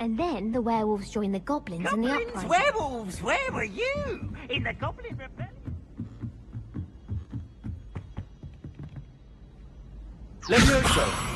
And then the werewolves joined the goblins in the uprising. Werewolves! Where were you? In the Goblin Rebellion? Levioso!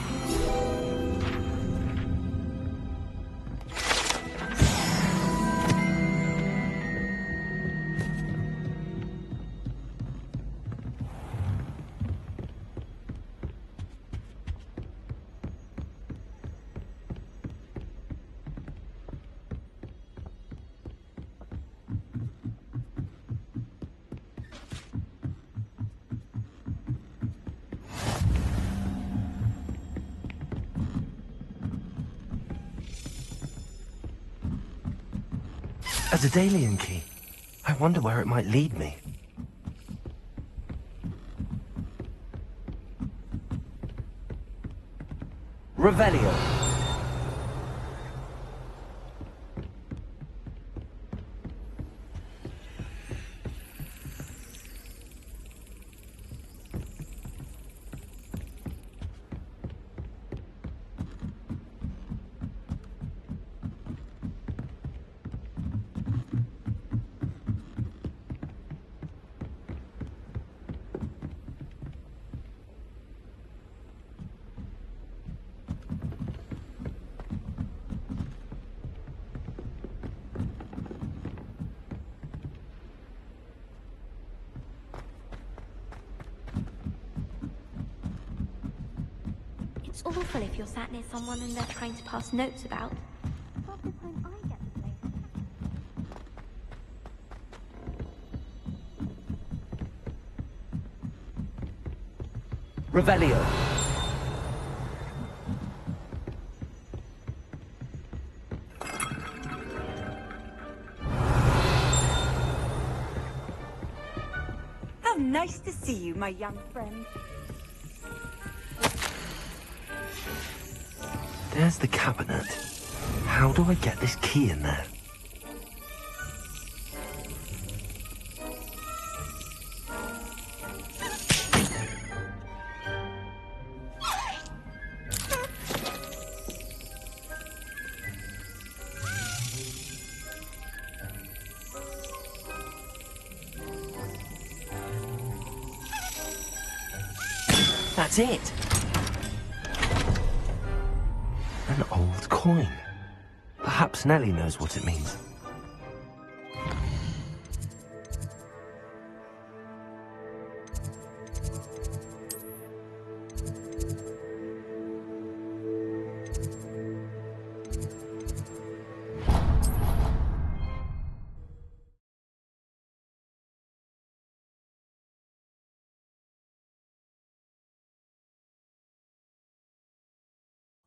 A Daedalian key. I wonder where it might lead me. Revelio. It's awful if you're sat near someone and they're trying to pass notes about. Half the time I get the blame. Revelio. How nice to see you, my young friend. There's the cabinet. How do I get this key in there? That's it. An old coin. Perhaps Nellie knows what it means.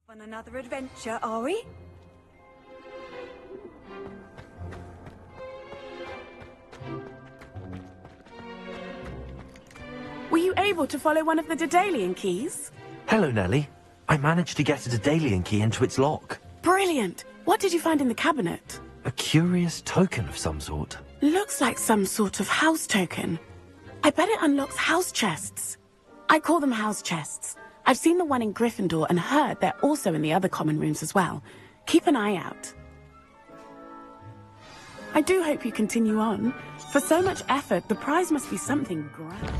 On another adventure, are we? Were you able to follow one of the Daedalian keys? Hello, Nellie. I managed to get a Daedalian key into its lock. Brilliant! What did you find in the cabinet? A curious token of some sort. Looks like some sort of house token. I bet it unlocks house chests. I call them house chests. I've seen the one in Gryffindor and heard they're also in the other common rooms as well. Keep an eye out. I do hope you continue on. For so much effort, the prize must be something grand.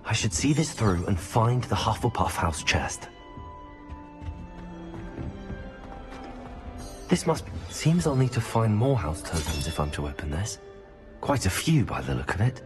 I should see this through and find the Hufflepuff house chest. This must be... Seems I'll need to find more house tokens if I'm to open this. Quite a few by the look of it.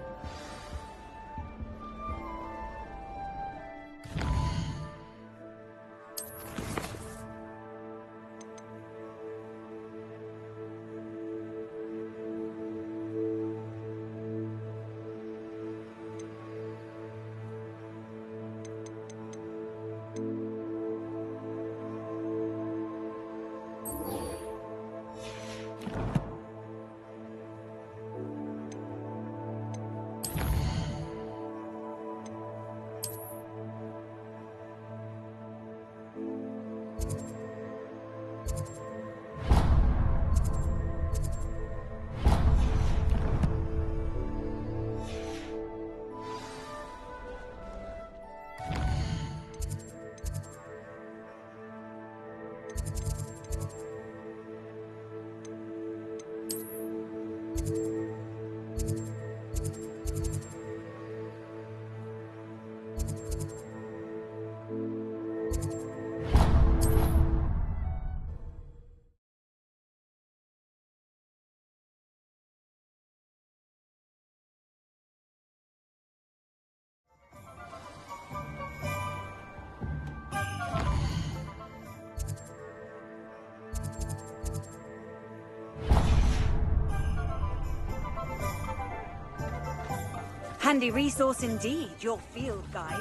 Handy resource indeed, your field guide.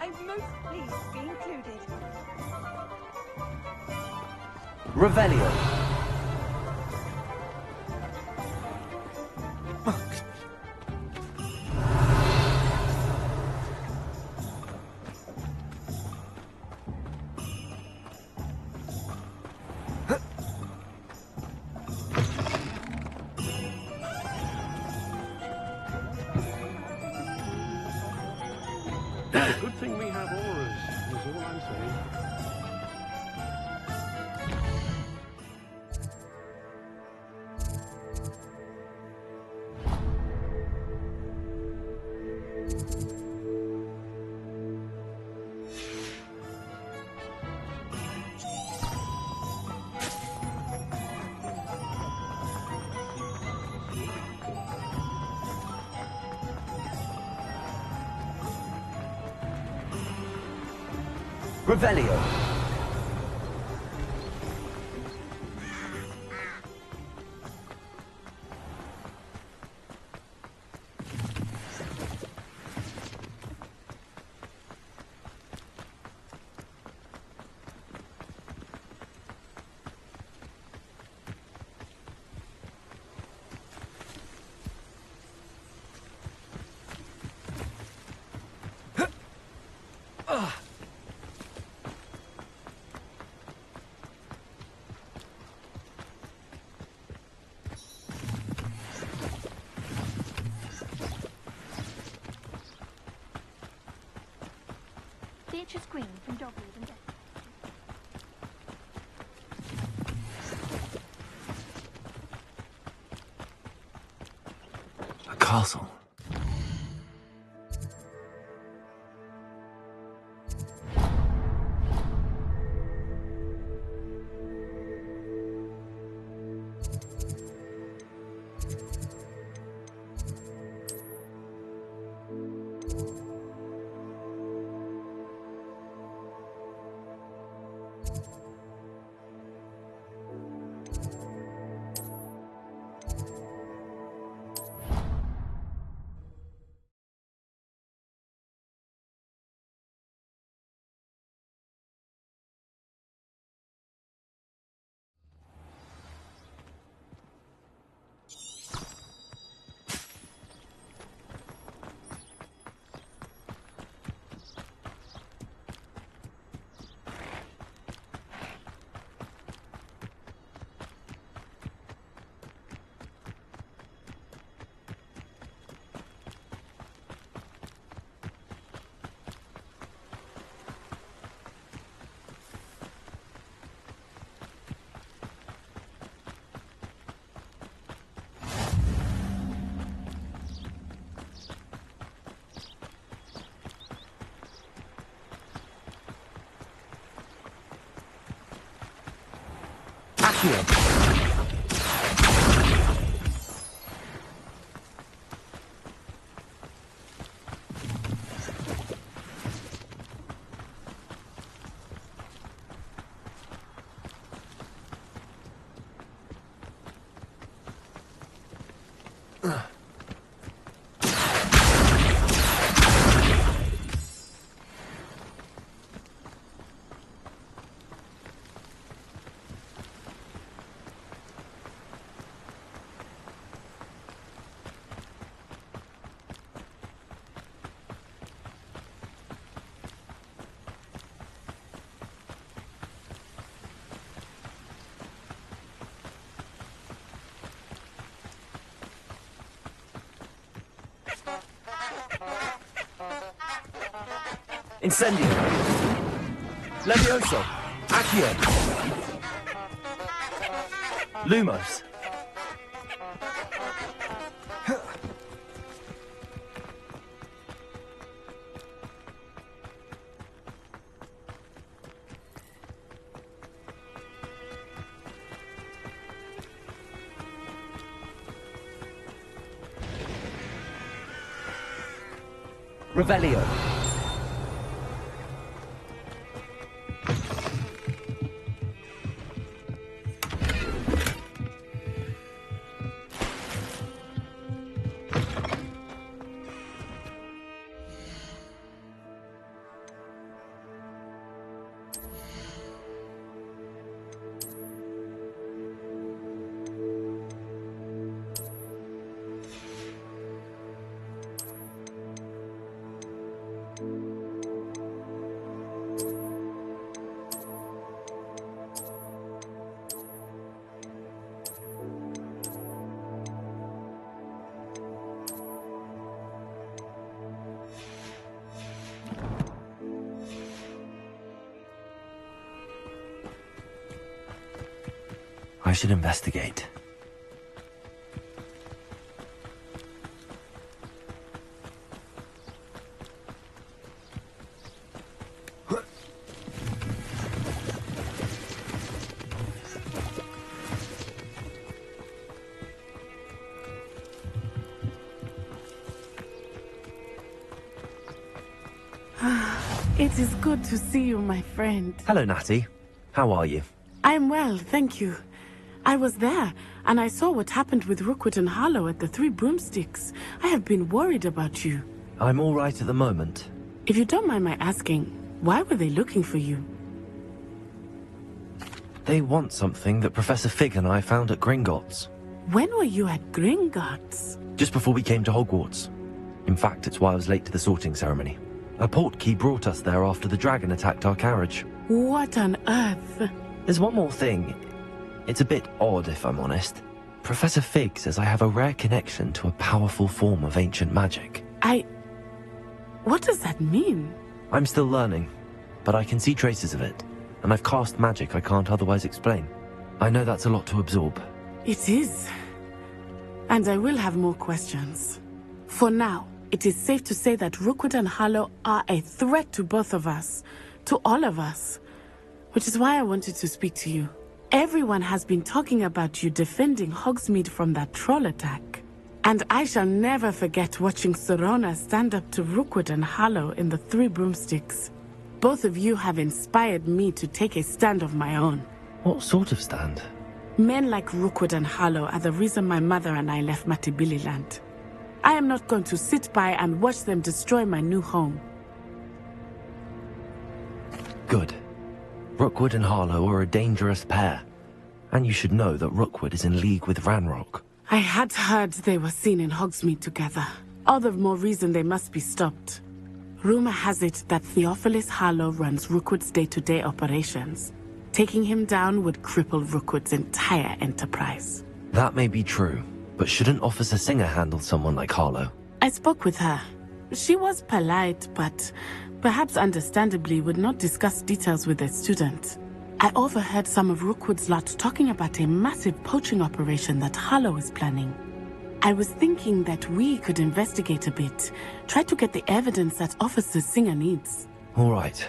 I'm most pleased to be included. Revelio. Good thing we have auras, is all I'm saying. Revelio. Beatrice Green from Dogwood and A castle. Incendio. Levioso. Accio. Lumos. Revelio. I should investigate. It is good to see you, my friend. Hello, Natty. How are you? I'm well, thank you. I was there, and I saw what happened with Rookwood and Harlow at the Three Broomsticks. I have been worried about you. I'm all right at the moment. If you don't mind my asking, why were they looking for you? They want something that Professor Fig and I found at Gringotts. When were you at Gringotts? Just before we came to Hogwarts. In fact, it's why I was late to the sorting ceremony. A portkey brought us there after the dragon attacked our carriage. What on earth? There's one more thing. It's a bit odd, if I'm honest. Professor Fig says I have a rare connection to a powerful form of ancient magic. What does that mean? I'm still learning, but I can see traces of it, and I've cast magic I can't otherwise explain. I know that's a lot to absorb. It is. And I will have more questions. For now, it is safe to say that Rookwood and Harlow are a threat to both of us, to all of us. Which is why I wanted to speak to you. Everyone has been talking about you defending Hogsmeade from that troll attack. And I shall never forget watching Sorona stand up to Rookwood and Harlow in the Three Broomsticks. Both of you have inspired me to take a stand of my own. What sort of stand? Men like Rookwood and Harlow are the reason my mother and I left Matibili-land. I am not going to sit by and watch them destroy my new home. Good. Rookwood and Harlow are a dangerous pair. And you should know that Rookwood is in league with Ranrock. I had heard they were seen in Hogsmeade together. All the more reason they must be stopped. Rumor has it that Theophilus Harlow runs Rookwood's day-to-day operations. Taking him down would cripple Rookwood's entire enterprise. That may be true, but shouldn't Officer Singer handle someone like Harlow? I spoke with her. She was polite, but perhaps understandably would not discuss details with a student. I overheard some of Rookwood's lot talking about a massive poaching operation that Harlow is planning. I was thinking that we could investigate a bit, try to get the evidence that Officer Singer needs. All right,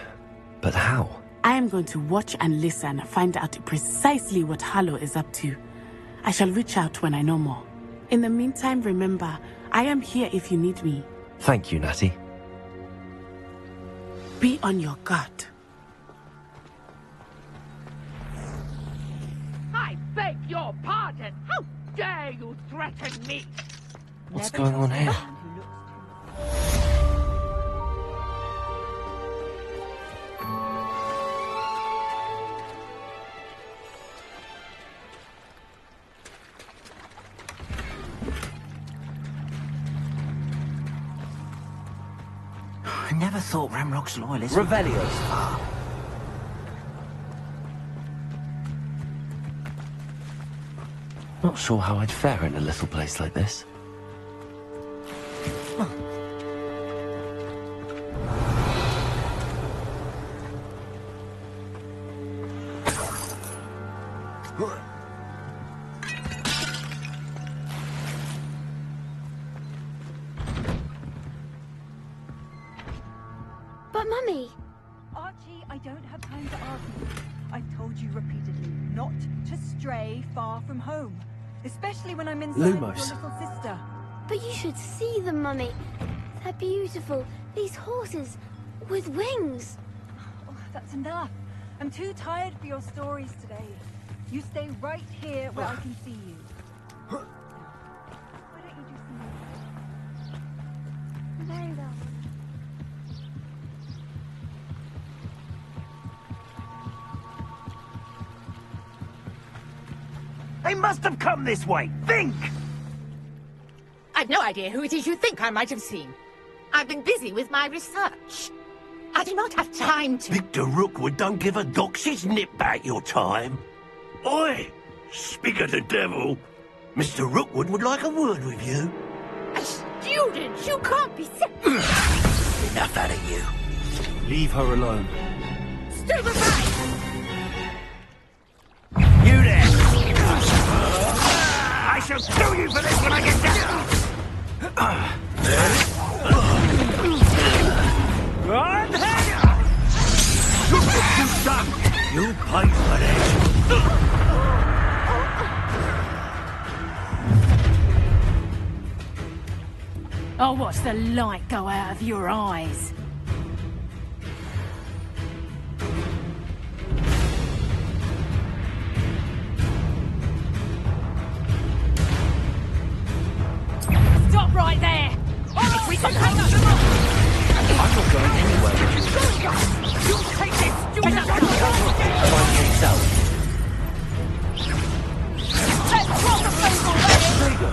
but how? I am going to watch and listen, find out precisely what Harlow is up to. I shall reach out when I know more. In the meantime, remember, I am here if you need me. Thank you, Natty. Be on your guard. I beg your pardon. How dare you threaten me? What's going on here? I never thought Ramrock's loyalists. Revelio. Not sure how I'd fare in a little place like this. But Mummy, Archie, I don't have time to argue. I've told you repeatedly not to stray far from home. Especially when I'm inside with your Lumos. little sister. but you should see them, Mummy. They're beautiful. These horses with wings. Oh, that's enough. I'm too tired for your stories today. You stay right here where I can see you. Why don't you just see me? Very well. They must have come this way. Think! I've no idea who it is you think I might have seen. I've been busy with my research. I do not have time to... Victor Rookwood don't give a doxy's nip back your time. Oi! Speak of the devil. Mr. Rookwood would like a word with you. A student! You can't be sick! Enough out of you. Leave her alone. Stupefy! You there! shall kill you for this when I get down! Look what you've done! You pay for this! I'll watch the light go out of your eyes. Stop right there! If we can hang up the rock! I'm not going anywhere with you. You'll take this stupid Find yourself. Let's drop the phone already! There you go.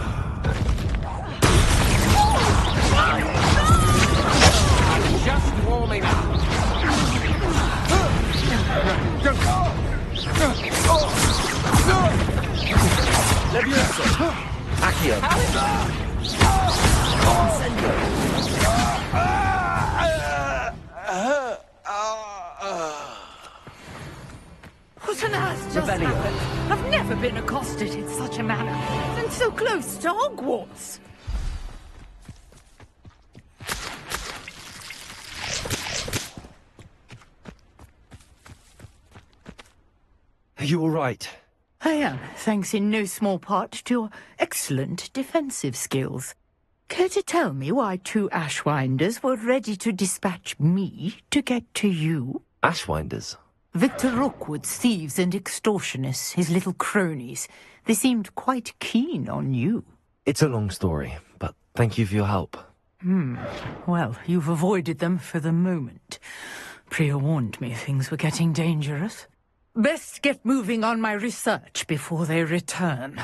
Just warming up. Levioso. Accio. What on earth just Revelio. happened? I've never been accosted in such a manner. And so close to Hogwarts. Are you all right? I am, thanks in no small part to your excellent defensive skills. Care to tell me why 2 Ashwinders were ready to dispatch me to get to you? Ashwinders? Victor Rookwood's thieves and extortionists, his little cronies. They seemed quite keen on you. It's a long story, but thank you for your help. Well, you've avoided them for the moment. Priya warned me things were getting dangerous. Best get moving on my research before they return.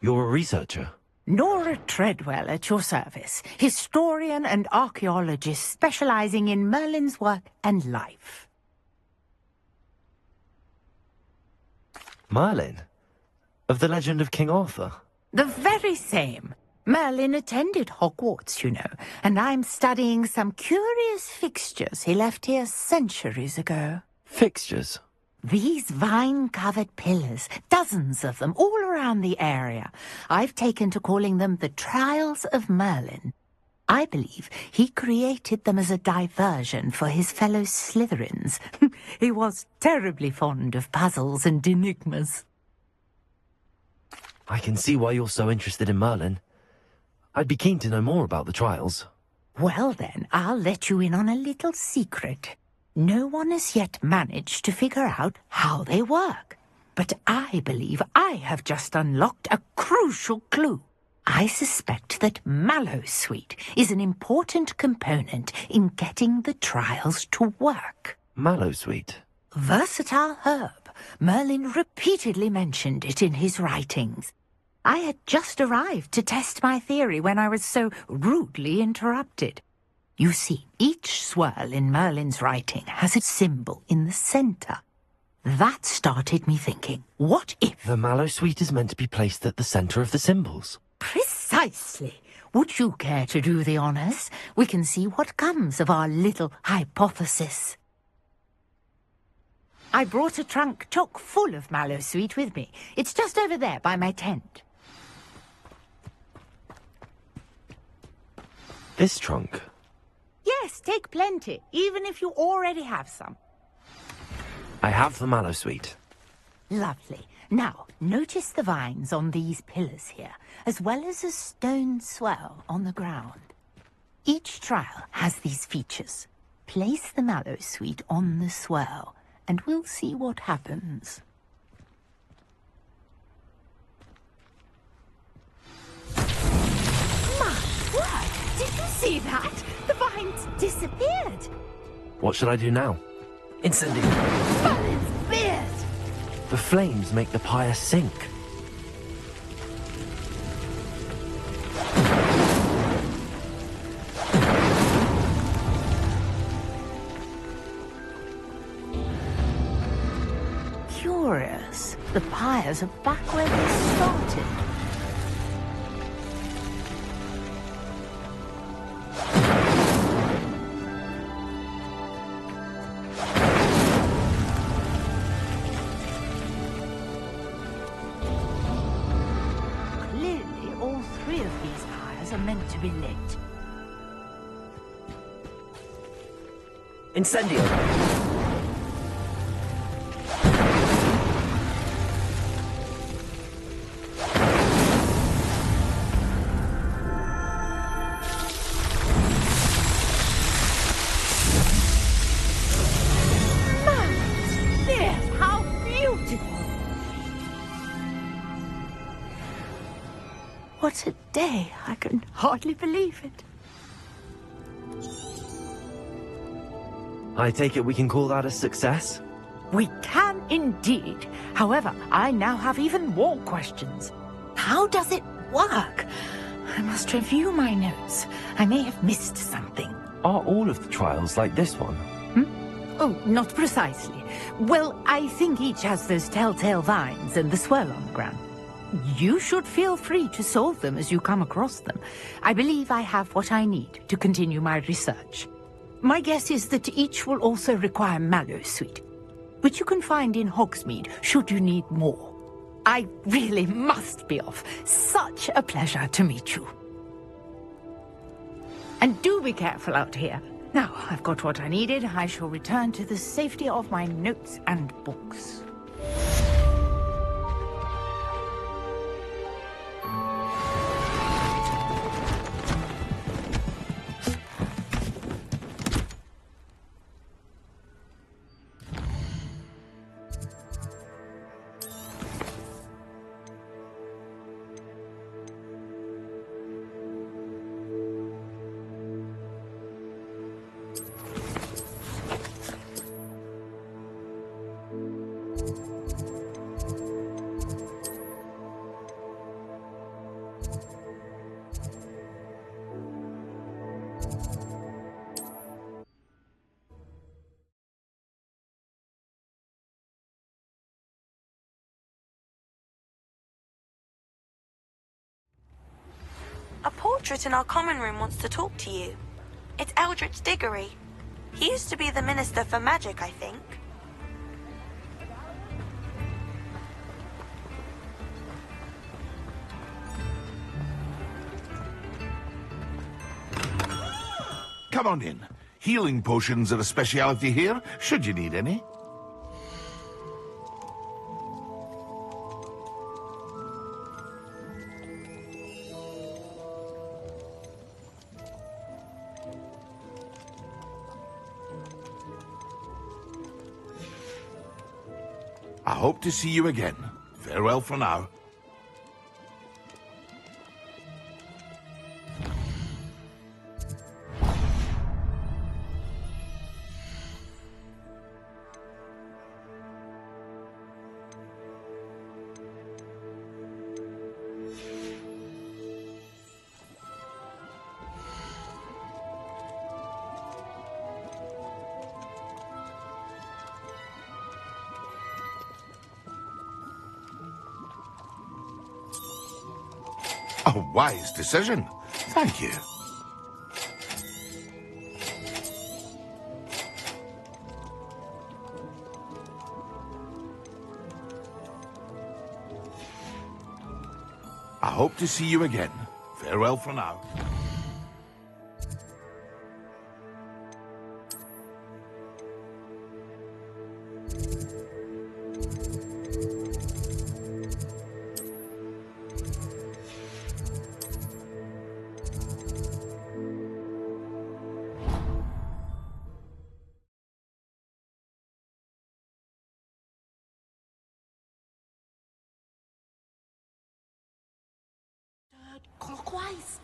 You're a researcher? Nora Treadwell at your service, historian and archaeologist specializing in Merlin's work and life. Merlin? Of the legend of King Arthur? The very same. Merlin attended Hogwarts, you know, and I'm studying some curious fixtures he left here centuries ago. Fixtures? These vine-covered pillars, dozens of them, all around the area. I've taken to calling them the Trials of Merlin. I believe he created them as a diversion for his fellow Slytherins. He was terribly fond of puzzles and enigmas. I can see why you're so interested in Merlin. I'd be keen to know more about the trials. Well then, I'll let you in on a little secret. No one has yet managed to figure out how they work. But I believe I have just unlocked a crucial clue. I suspect that Mallowsweet is an important component in getting the trials to work. Mallowsweet? Versatile herb. Merlin repeatedly mentioned it in his writings. I had just arrived to test my theory when I was so rudely interrupted. You see, each swirl in Merlin's writing has its symbol in the center. That started me thinking, what if... The Mallowsweet is meant to be placed at the center of the symbols. Precisely. Would you care to do the honors? We can see what comes of our little hypothesis. I brought a trunk chock full of Mallowsweet with me. It's just over there by my tent. This trunk? Yes, take plenty, even if you already have some. I have the Mallowsweet. Lovely. Now, notice the vines on these pillars here, as well as a stone swell on the ground. Each trial has these features. Place the Mallowsweet on the swell, and we'll see what happens. My word! Did you see that? The vines disappeared. What should I do now? Incendiary. Merlin's beard! The flames make the pyre sink. Curious. The pyres are back where they started. to be lit. Incendio. Yes, how beautiful! What a day! I can hardly believe it. I take it we can call that a success? We can indeed. However, I now have even more questions. How does it work? I must review my notes. I may have missed something. Are all of the trials like this one? Oh, not precisely. Well, I think each has those telltale vines and the swirl on the ground. You should feel free to solve them as you come across them. I believe I have what I need to continue my research. My guess is that each will also require mallow sweet, which you can find in Hogsmeade should you need more. I really must be off. Such a pleasure to meet you. And do be careful out here. Now, I've got what I needed. I shall return to the safety of my notes and books. A portrait in our common room wants to talk to you. It's Eldritch Diggory. He used to be the Minister for Magic, I think. Come on in. Healing potions are a speciality here, should you need any. I hope to see you again. Farewell for now. A wise decision. Thank you. I hope to see you again. Farewell for now. Clockwise.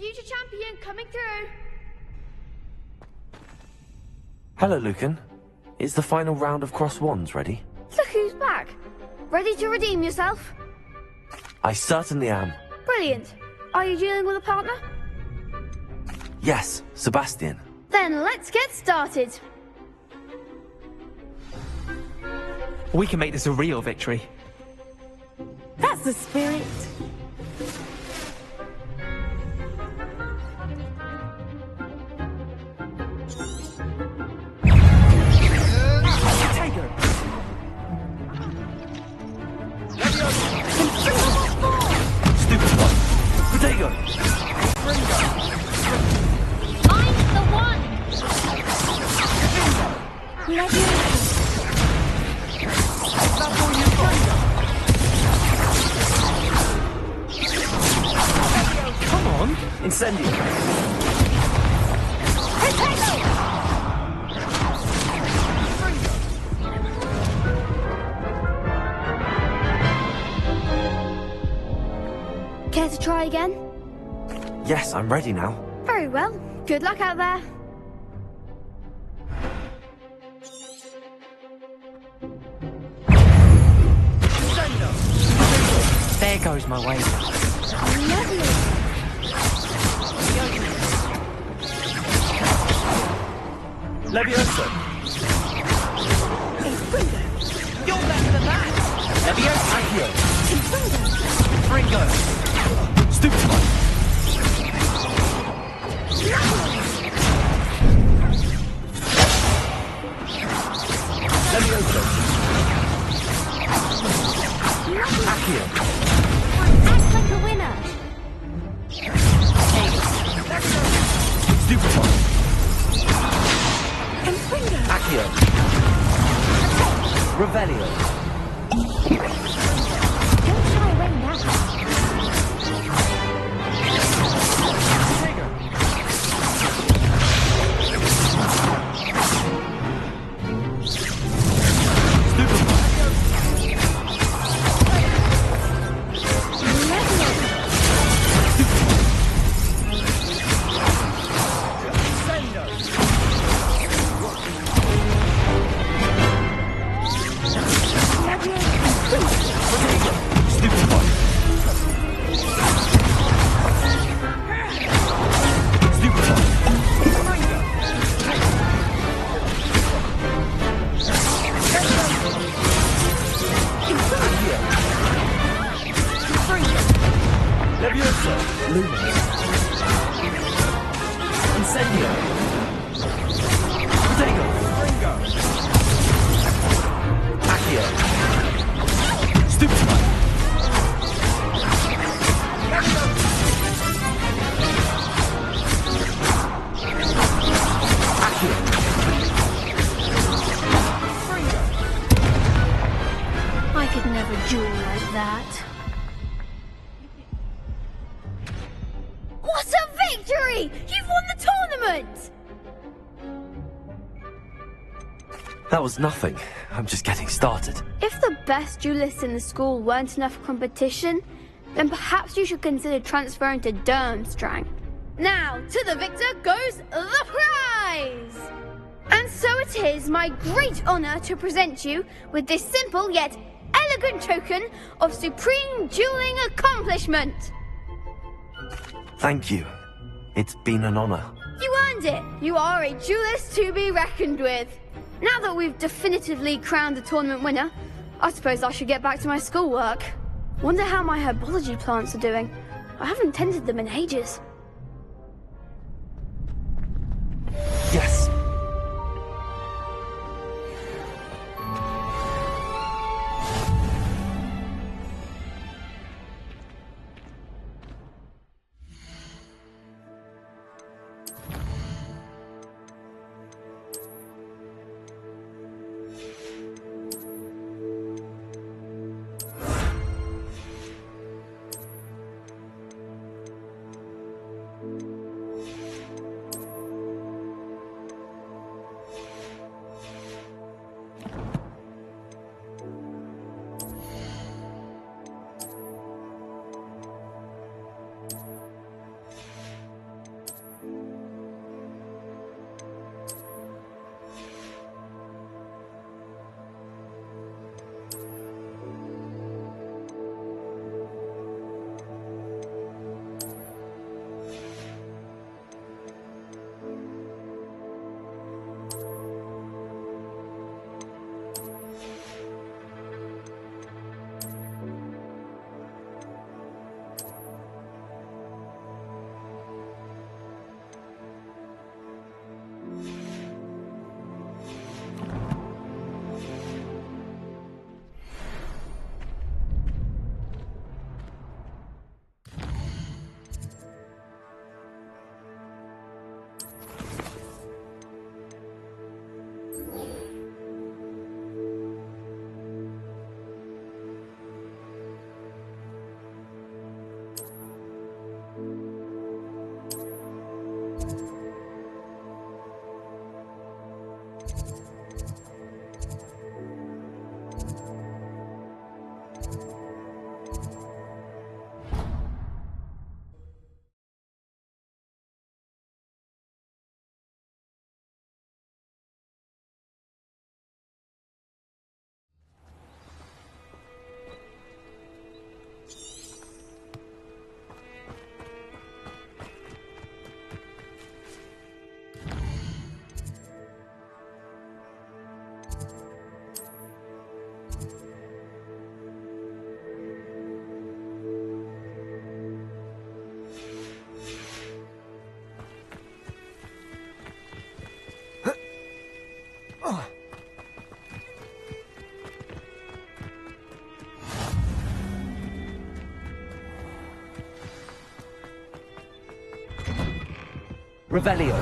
Future champion coming through. Hello, Lucan. Is the final round of cross wands ready? Look who's back. Ready to redeem yourself? I certainly am. Brilliant. Are you dealing with a partner? Yes, Sebastian. Then let's get started. We can make this a real victory. That's the spirit. Stupid one. Potato. I'm the one. Come on. Incendio. Care to try again? Yes, I'm ready now. Very well. Good luck out there. There goes my way. Lovely. Levioso. You're better than that. Levioso. Accio. Ringo. Stupid one. Levioso. Accio. Act like a winner. Stupid one. Accio. Revelio. Don't shy away now. Levioso. Lumos. Incendio. Potato. Ringo. Accio. Stupid one. Accio. I could never duel like that. What a victory! You've won the tournament! That was nothing. I'm just getting started. If the best duelists in the school weren't enough for competition, then perhaps you should consider transferring to Durmstrang. Now, to the victor goes the prize! And so it is my great honor to present you with this simple yet elegant token of supreme dueling accomplishment. Thank you. It's been an honor. You earned it. You are a duelist to be reckoned with. Now that we've definitively crowned the tournament winner, I suppose I should get back to my schoolwork. Wonder how my herbology plants are doing. I haven't tended them in ages. Yes. Revelio.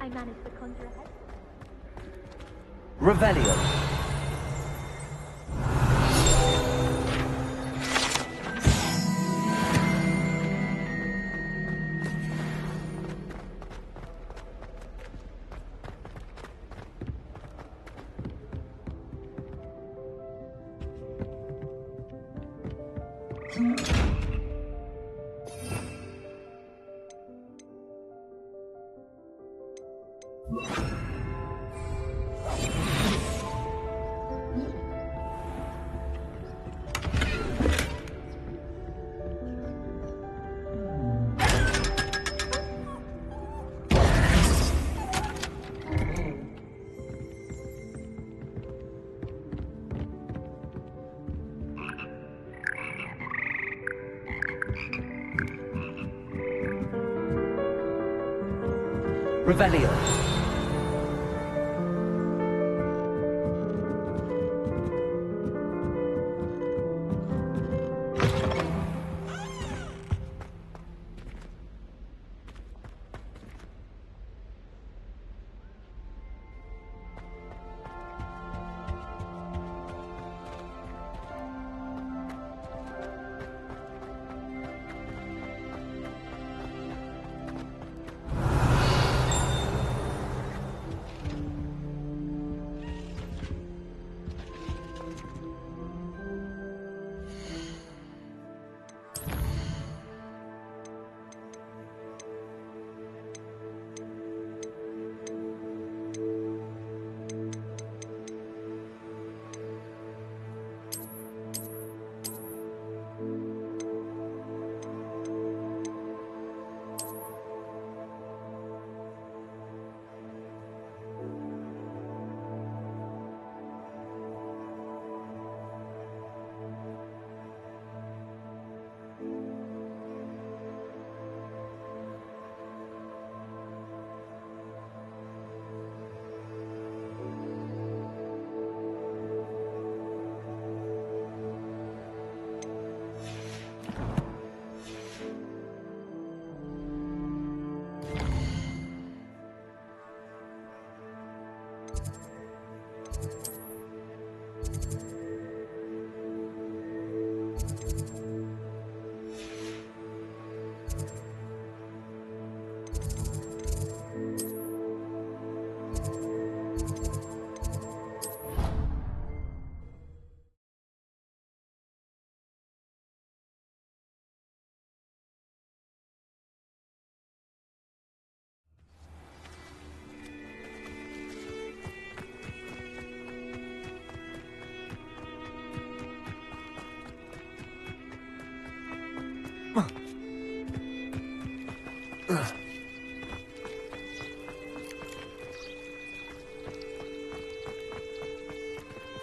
I managed to conjure ahead. Revelio. Revelio.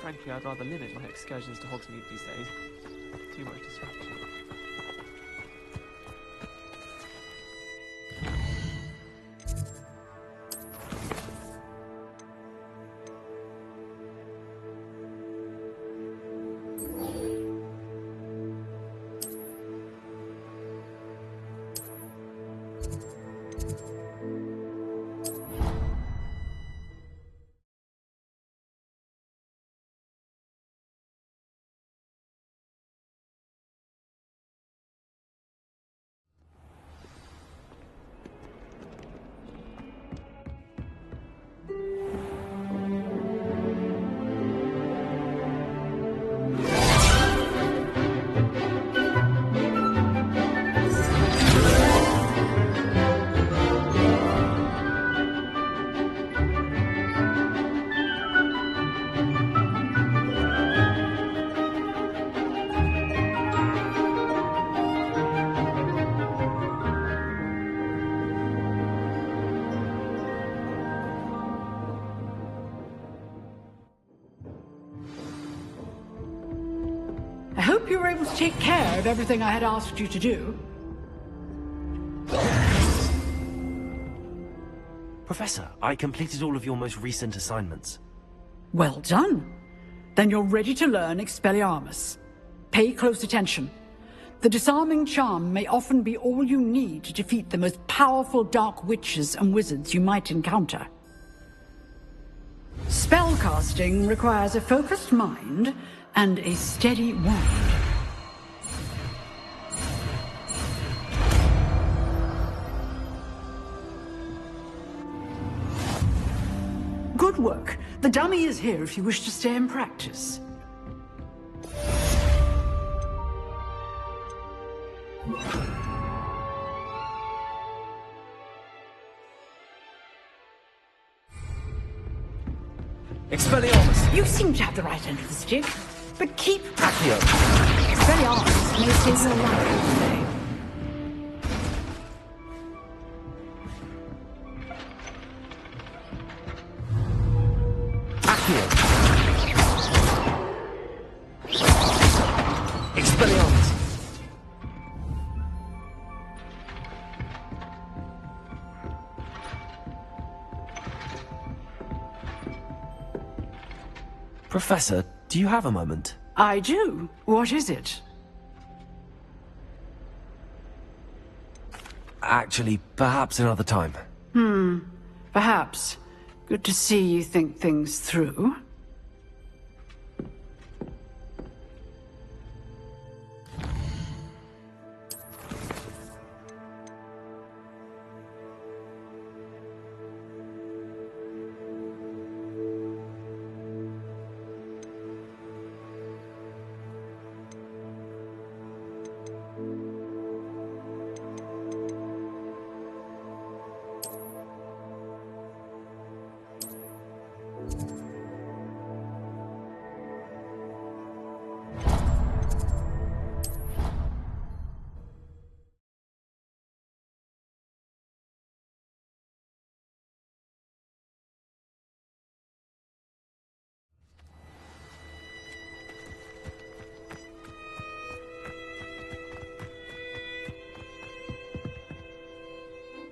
Frankly, I'd rather limit my excursions to Hogsmeade these days. Too much distraction. I hope you were able to take care of everything I had asked you to do. Professor, I completed all of your most recent assignments. Well done. Then you're ready to learn Expelliarmus. Pay close attention. The disarming charm may often be all you need to defeat the most powerful dark witches and wizards you might encounter. Spellcasting requires a focused mind and a steady wand. Good work. The dummy is here if you wish to stay and practice. Expelliarmus! You seem to have the right end of the stick, but keep... Accio! Expelliarmus may save your life today. Accio! Expelliarmus! Professor, do you have a moment? I do. What is it? Actually, perhaps another time. Perhaps. Good to see you think things through.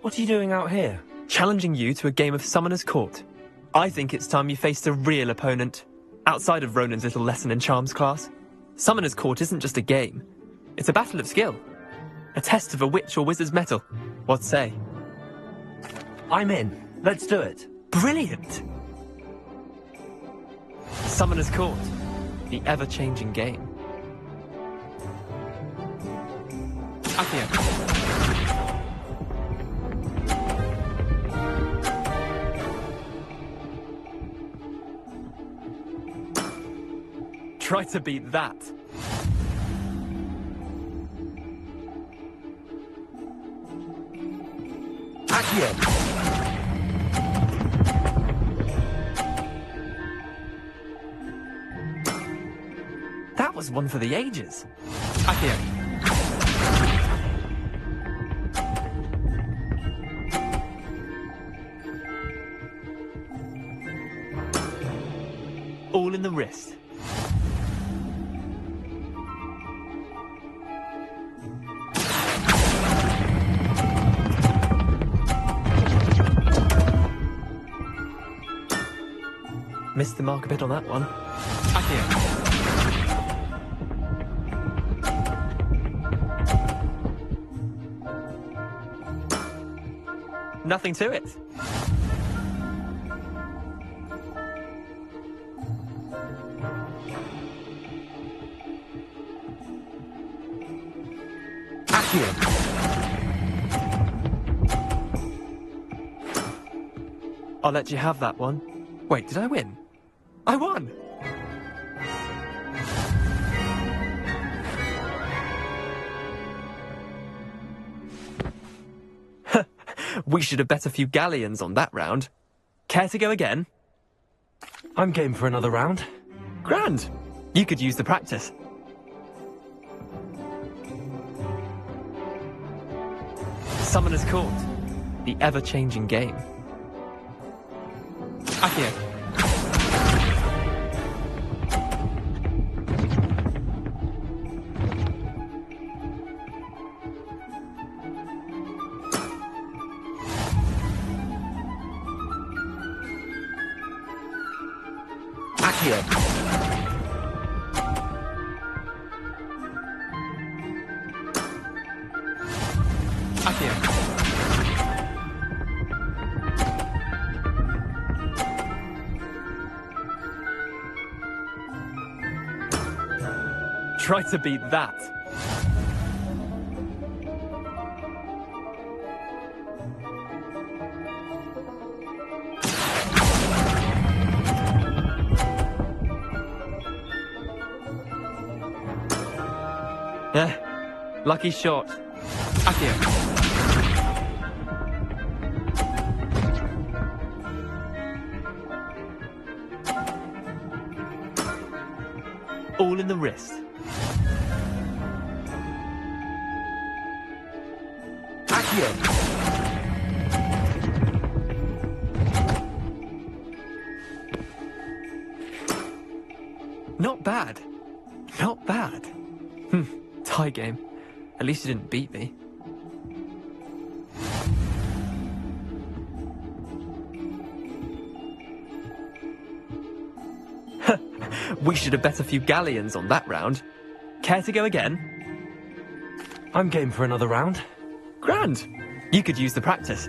What are you doing out here? Challenging you to a game of Summoner's Court. I think it's time you faced a real opponent, outside of Ronan's little lesson in charms class. Summoner's Court isn't just a game. It's a battle of skill. A test of a witch or wizard's mettle. What say? I'm in. Let's do it. Brilliant! Summoner's Court. The ever-changing game. Accio. Try to beat that. Accio! That was one for the ages. Accio. All in the wrist. Missed the mark a bit on that one. Accio. Nothing to it. I'll let you have that one. Wait, did I win? I won! We should have bet a few galleons on that round. Care to go again? I'm game for another round. Grand! You could use the practice. Summoner's Court. The ever-changing game. Akio. Akio. Akio. Try to beat that. Lucky shot. Akio. All in the wrist. Akio. Not bad. Not bad. Tie game. At least you didn't beat me. We should have bet a few galleons on that round. Care to go again? I'm game for another round. Grand! You could use the practice.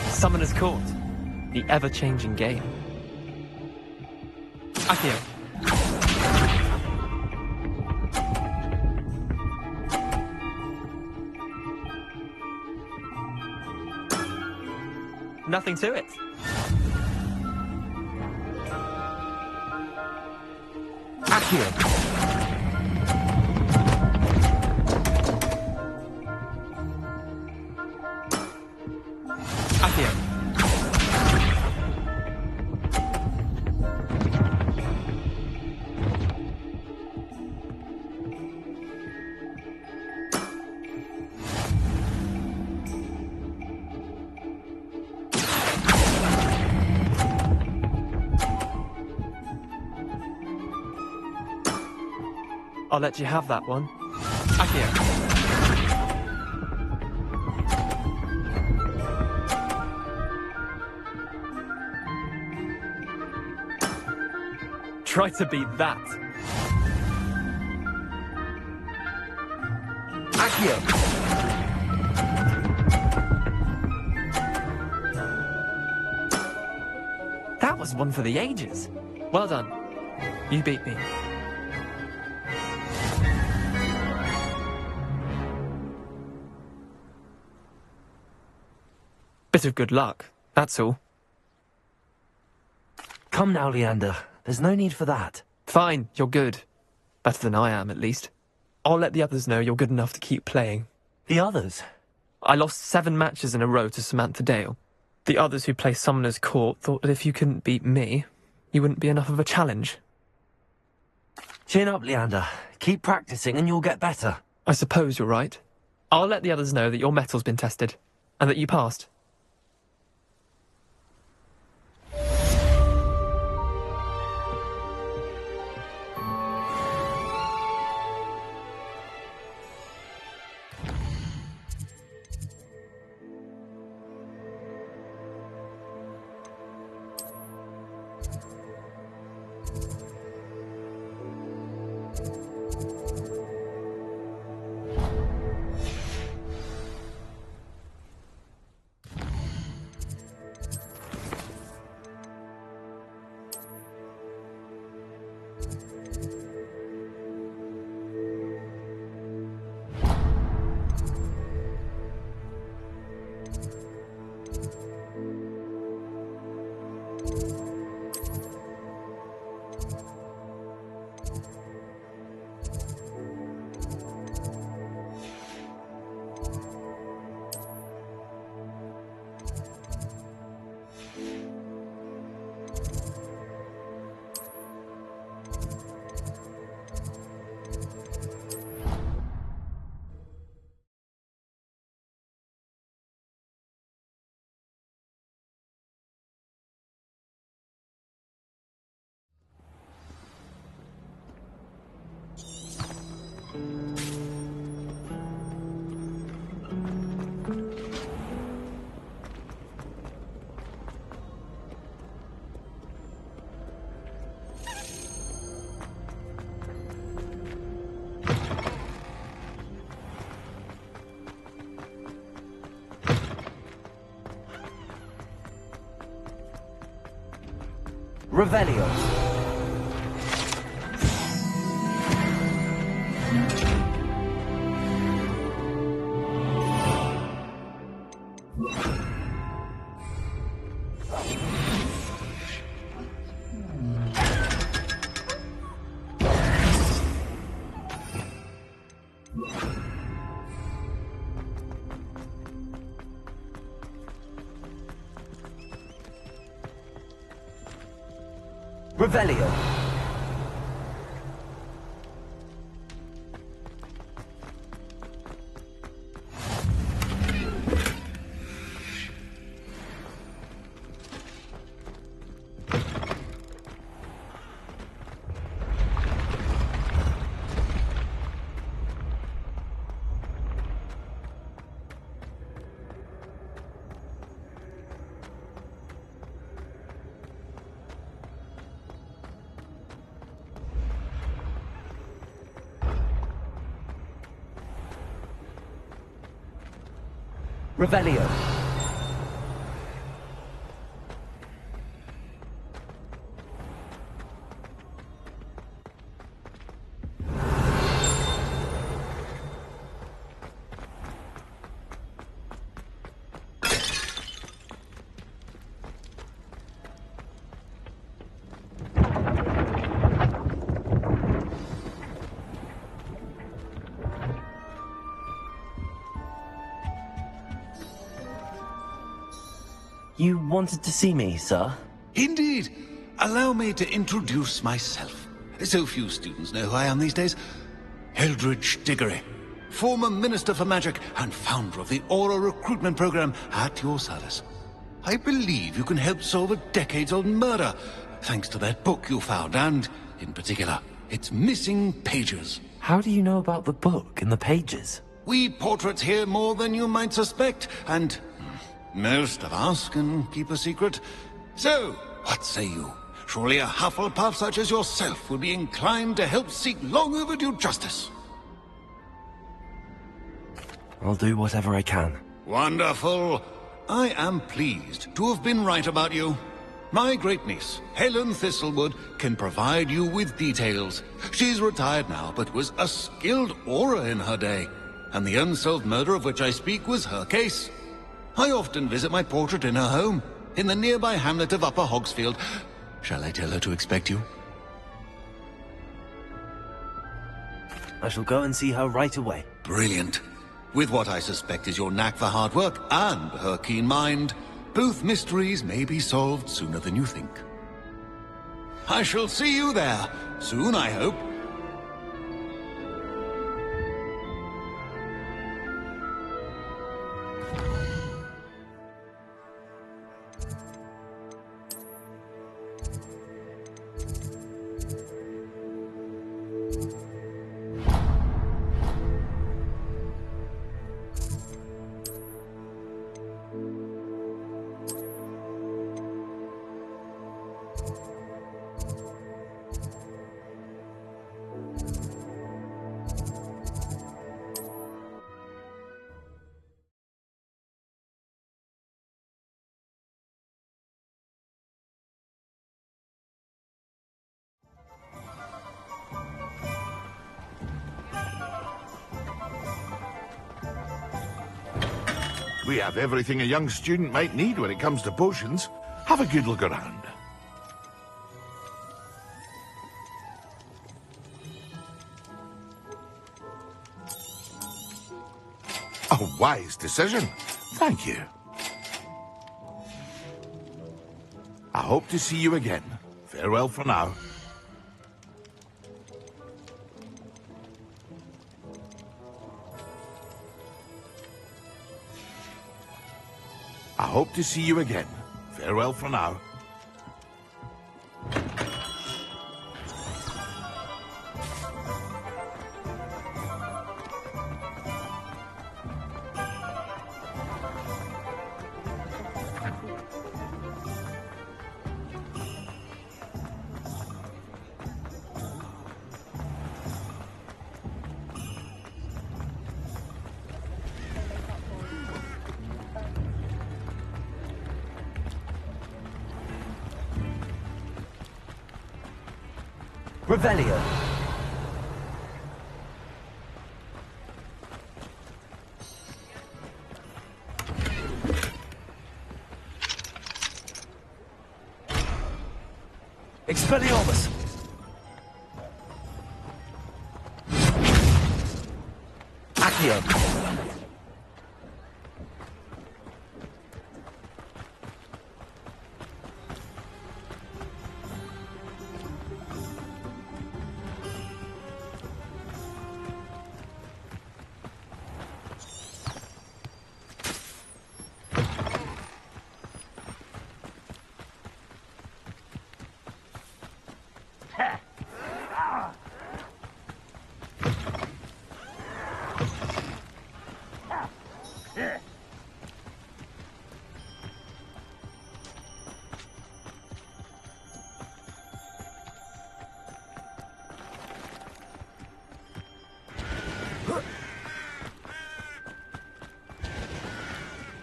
Summoner's Court. The ever-changing game. Akio. Nothing to it. Akio. I'll let you have that one. Akio. Try to beat that. Akio. That was one for the ages. Well done. You beat me. Bit of good luck, that's all. Come now, Leander. There's no need for that. Fine, you're good. Better than I am, at least. I'll let the others know you're good enough to keep playing. The others? I lost 7 matches in a row to Samantha Dale. The others who play Summoner's Court thought that if you couldn't beat me, you wouldn't be enough of a challenge. Chin up, Leander. Keep practicing and you'll get better. I suppose you're right. I'll let the others know that your metal's been tested, and that you passed. Revelio. Revelio. Revelio. You wanted to see me, sir? Indeed. Allow me to introduce myself. So few students know who I am these days. Eldridge Diggory, former Minister for Magic and founder of the Aura recruitment program at your service. I believe you can help solve a decades-old murder, thanks to that book you found, and, in particular, its missing pages. How do you know about the book and the pages? We portraits hear more than you might suspect, and most of us can keep a secret. So, what say you? Surely a Hufflepuff such as yourself would be inclined to help seek long overdue justice. I'll do whatever I can. Wonderful. I am pleased to have been right about you. My great-niece, Helen Thistlewood, can provide you with details. She's retired now, but was a skilled aura in her day. And the unsolved murder of which I speak was her case. I often visit my portrait in her home, in the nearby hamlet of Upper Hogsfield. Shall I tell her to expect you? I shall go and see her right away. Brilliant. With what I suspect is your knack for hard work and her keen mind, both mysteries may be solved sooner than you think. I shall see you there, soon I hope. We have everything a young student might need when it comes to potions. Have a good look around. A wise decision. Thank you. I hope to see you again. Farewell for now. I hope to see you again. Farewell for now. Revelio. Expelliarmus. Accio.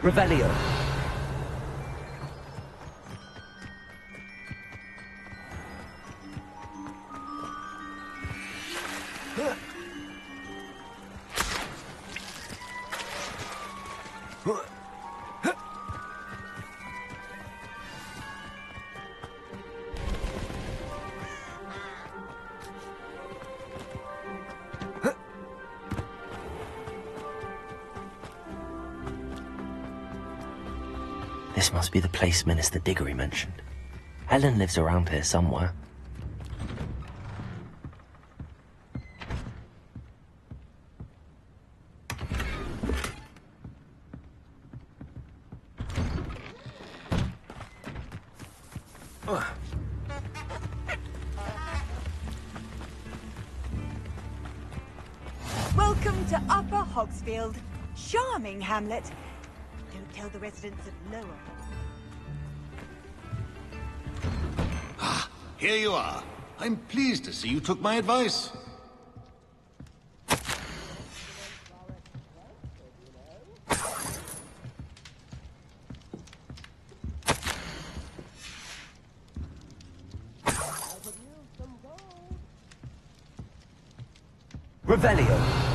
Revelio. This must be the place Minister Diggory mentioned. Helen lives around here somewhere. Welcome to Upper Hogsfield. Charming hamlet. Don't tell the residents of Lower. Here you are. I'm pleased to see you took my advice. Revelio.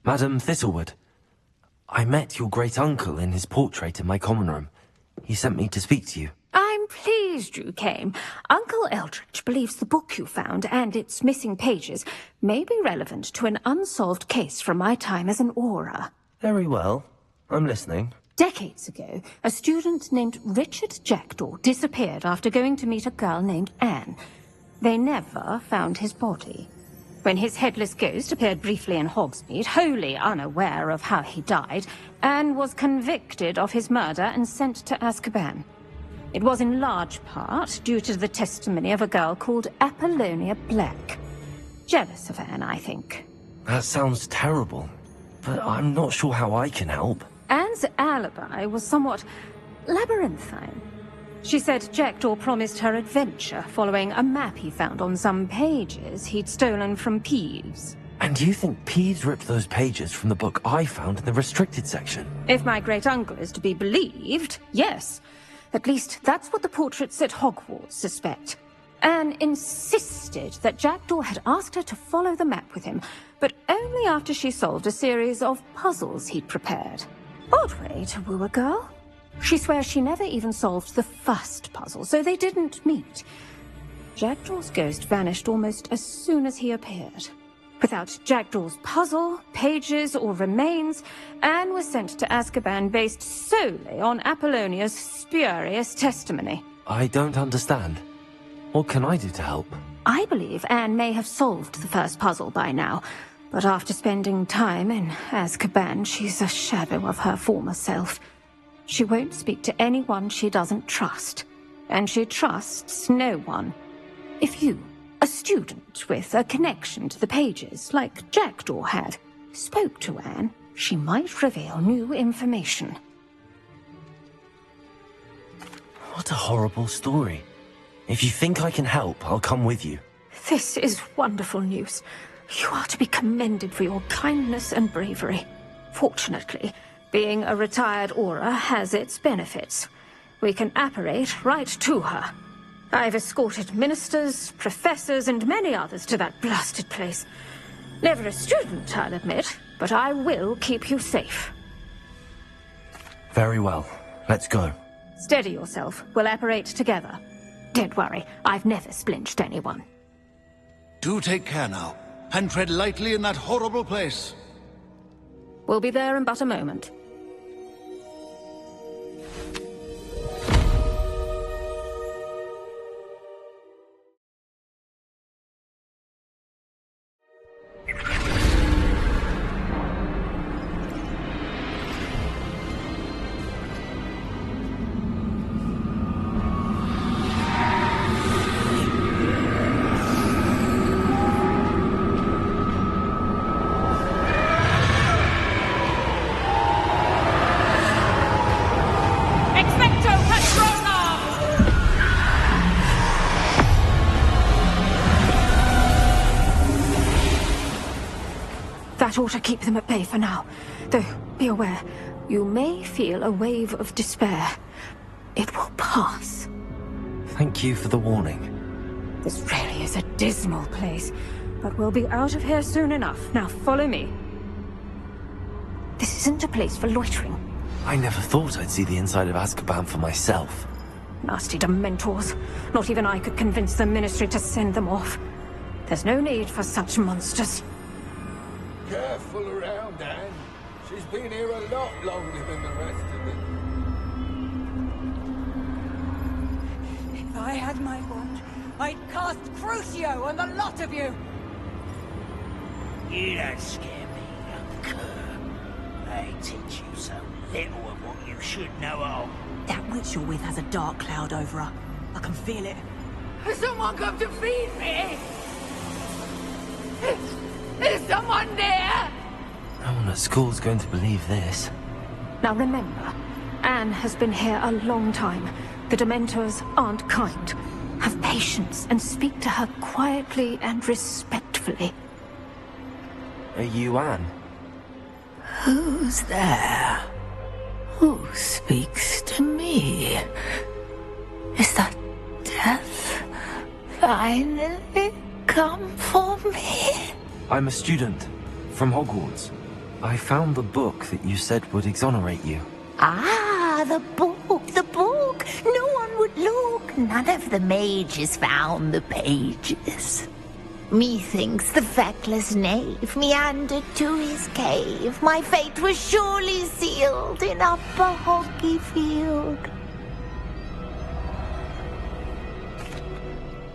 Madam Thistlewood, I met your great-uncle in his portrait in my common room. He sent me to speak to you. I'm pleased you came. Uncle Eldridge believes the book you found and its missing pages may be relevant to an unsolved case from my time as an aura. Very well. I'm listening. Decades ago, a student named Richard Jackdaw disappeared after going to meet a girl named Anne. They never found his body. When his headless ghost appeared briefly in Hogsmeade, wholly unaware of how he died, Anne was convicted of his murder and sent to Azkaban. It was in large part due to the testimony of a girl called Apollonia Black. Jealous of Anne, I think. That sounds terrible, but I'm not sure how I can help. Anne's alibi was somewhat labyrinthine. She said Jackdaw promised her adventure following a map he found on some pages he'd stolen from Peeves. And you think Peeves ripped those pages from the book I found in the restricted section? If my great-uncle is to be believed, yes. At least that's what the portraits at Hogwarts suspect. Anne insisted that Jackdaw had asked her to follow the map with him, but only after she solved a series of puzzles he'd prepared. Odd way to woo a girl. She swears she never even solved the first puzzle, so they didn't meet. Jackdaw's ghost vanished almost as soon as he appeared. Without Jackdaw's puzzle, pages, or remains, Anne was sent to Azkaban based solely on Apollonia's spurious testimony. I don't understand. What can I do to help? I believe Anne may have solved the first puzzle by now, but after spending time in Azkaban, she's a shadow of her former self. She won't speak to anyone she doesn't trust, and she trusts no one. If you, a student with a connection to the pages, like Jackdaw had, spoke to Anne, she might reveal new information. What a horrible story. If you think I can help, I'll come with you. This is wonderful news. You are to be commended for your kindness and bravery. Fortunately, being a retired Auror has its benefits. We can apparate right to her. I've escorted ministers, professors, and many others to that blasted place. Never a student, I'll admit, but I will keep you safe. Very well. Let's go. Steady yourself. We'll apparate together. Don't worry, I've never splinched anyone. Do take care now, and tread lightly in that horrible place. We'll be there in but a moment. That ought to keep them at bay for now. Though, be aware, you may feel a wave of despair. It will pass. Thank you for the warning. This really is a dismal place, but we'll be out of here soon enough. Now follow me. This isn't a place for loitering. I never thought I'd see the inside of Azkaban for myself. Nasty Dementors. Not even I could convince the Ministry to send them off. There's no need for such monsters. Careful around, Anne. She's been here a lot longer than the rest of them. If I had my wand, I'd cast Crucio on the lot of you! You don't scare me, young cur. They teach you so little of what you should know of. That witch you're with has a dark cloud over her. I can feel it. Has someone come to feed me? Is someone there? No one at school's going to believe this. Now remember, Anne has been here a long time. The Dementors aren't kind. Have patience and speak to her quietly and respectfully. Are you Anne? Who's there? Who speaks to me? Is that death finally come for me? I'm a student from Hogwarts. I found the book that you said would exonerate you. Ah, the book, the book. No one would look. None of the mages found the pages. Methinks the feckless knave meandered to his cave. My fate was surely sealed in Upper Hoggyfield.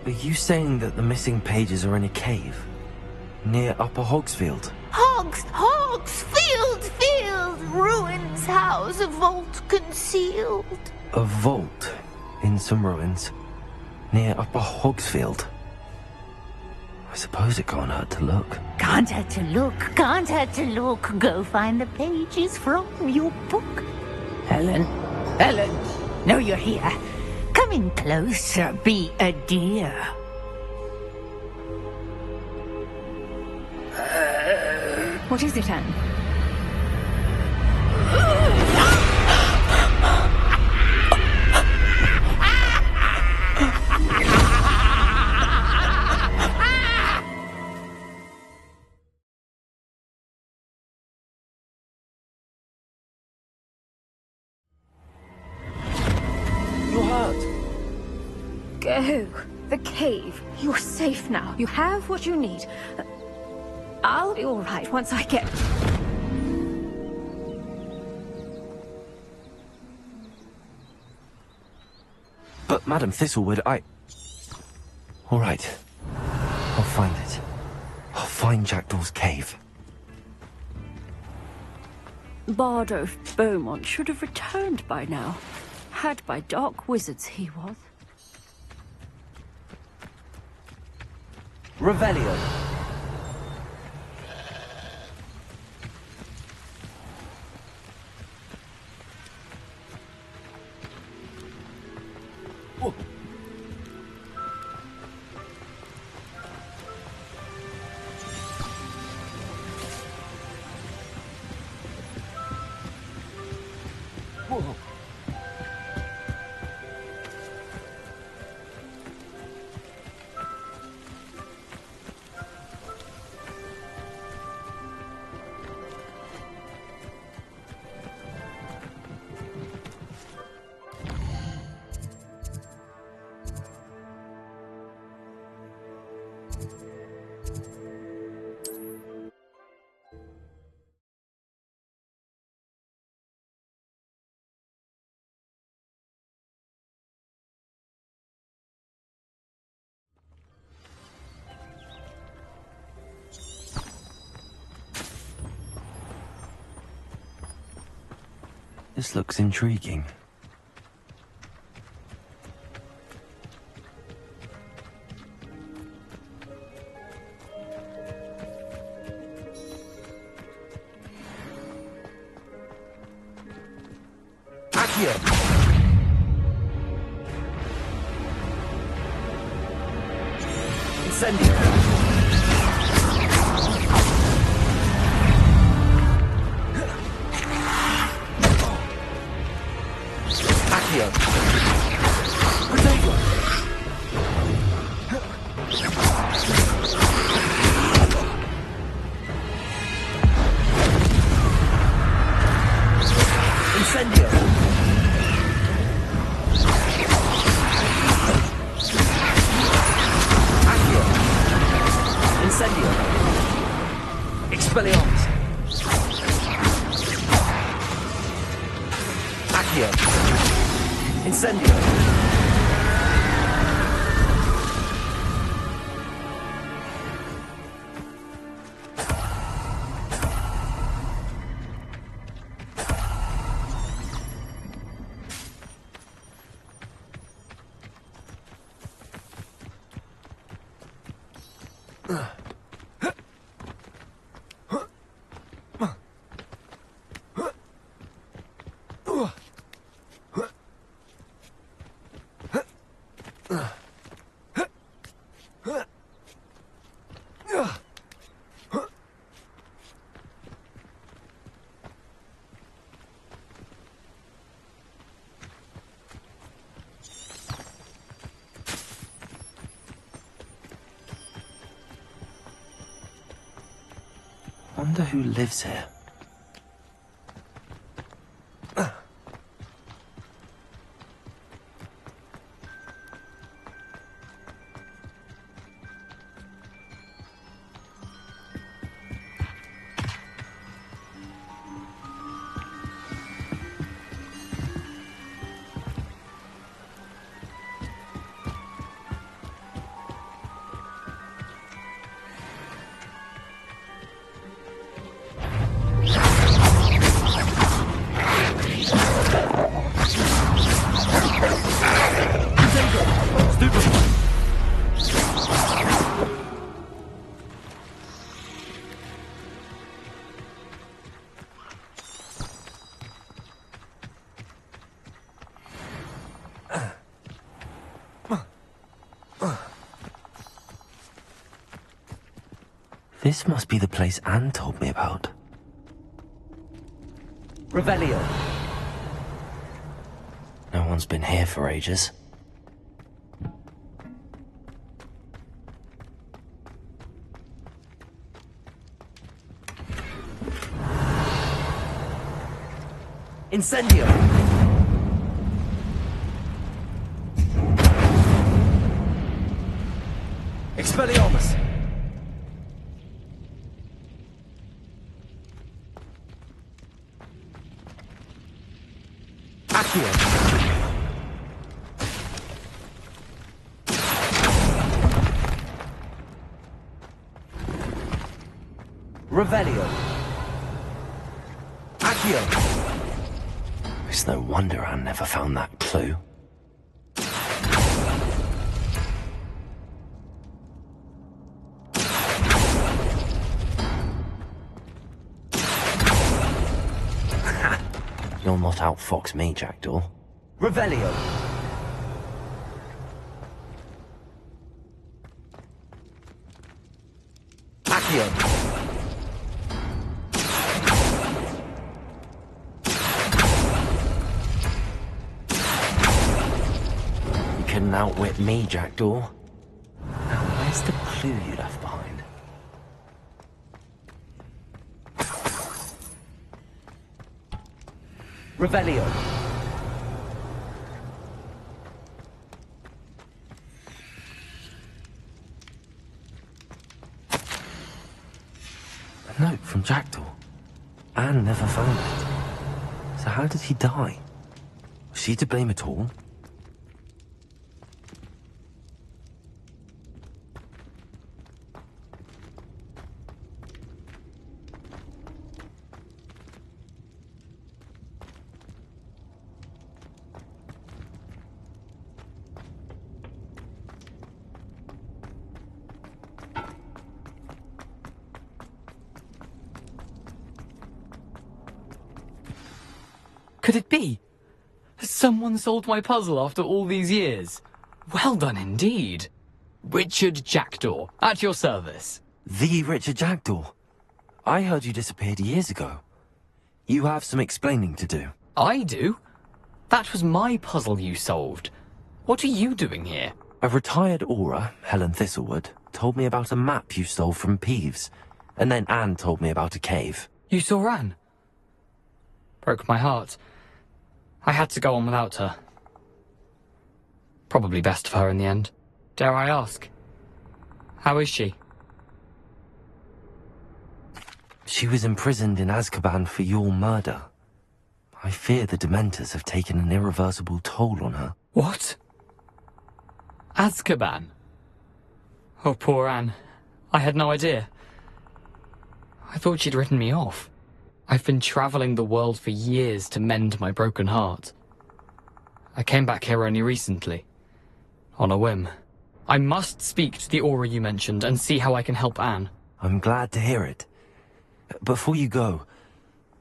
Are you saying that the missing pages are in a cave? Near Upper Hogsfield? Field! Ruins house, a vault concealed. A vault in some ruins near Upper Hogsfield. I suppose it can't hurt to look. Can't hurt to look. Go find the pages from your book. Helen! No, you're here. Come in closer, be a dear. What is it, Anne? Oh, the cave. You're safe now. You have what you need. I'll be all right once I get... But, Madam Thistlewood, All right. I'll find it. I'll find Jackdaw's cave. Bardolph Beaumont should have returned by now. Had by dark wizards he was. Revelio. This looks intriguing. Accio! Incendio! Wonder who lives here. This must be the place Anne told me about. Revelio. No one's been here for ages. Incendio! Accio. Revelio. Accio. It's no wonder Anne never found that clue. You'll not outfox me, Jackdaw. Revelio! Accio! You couldn't outwit me, Jackdaw. Now, where's the clue you left behind? Revelio! A note from Jackdaw. Anne never found it. So how did he die? Was she to blame at all? Could it be? Has someone solved my puzzle after all these years? Well done indeed. Richard Jackdaw, at your service. The Richard Jackdaw? I heard you disappeared years ago. You have some explaining to do. I do? That was my puzzle you solved. What are you doing here? A retired aura, Helen Thistlewood, told me about a map you stole from Peeves. And then Anne told me about a cave. You saw Anne? Broke my heart. I had to go on without her. Probably best of her in the end. Dare I ask? How is she? She was imprisoned in Azkaban for your murder. I fear the Dementors have taken an irreversible toll on her. What? Azkaban? Oh, poor Anne. I had no idea. I thought she'd written me off. I've been travelling the world for years to mend my broken heart. I came back here only recently. On a whim. I must speak to the aura you mentioned and see how I can help Anne. I'm glad to hear it. Before you go,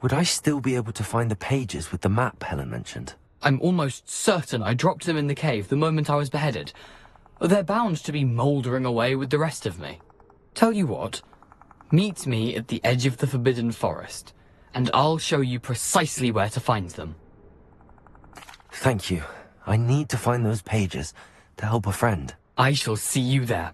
would I still be able to find the pages with the map Helen mentioned? I'm almost certain I dropped them in the cave the moment I was beheaded. They're bound to be mouldering away with the rest of me. Tell you what, meet me at the edge of the Forbidden Forest, and I'll show you precisely where to find them. Thank you. I need to find those pages to help a friend. I shall see you there.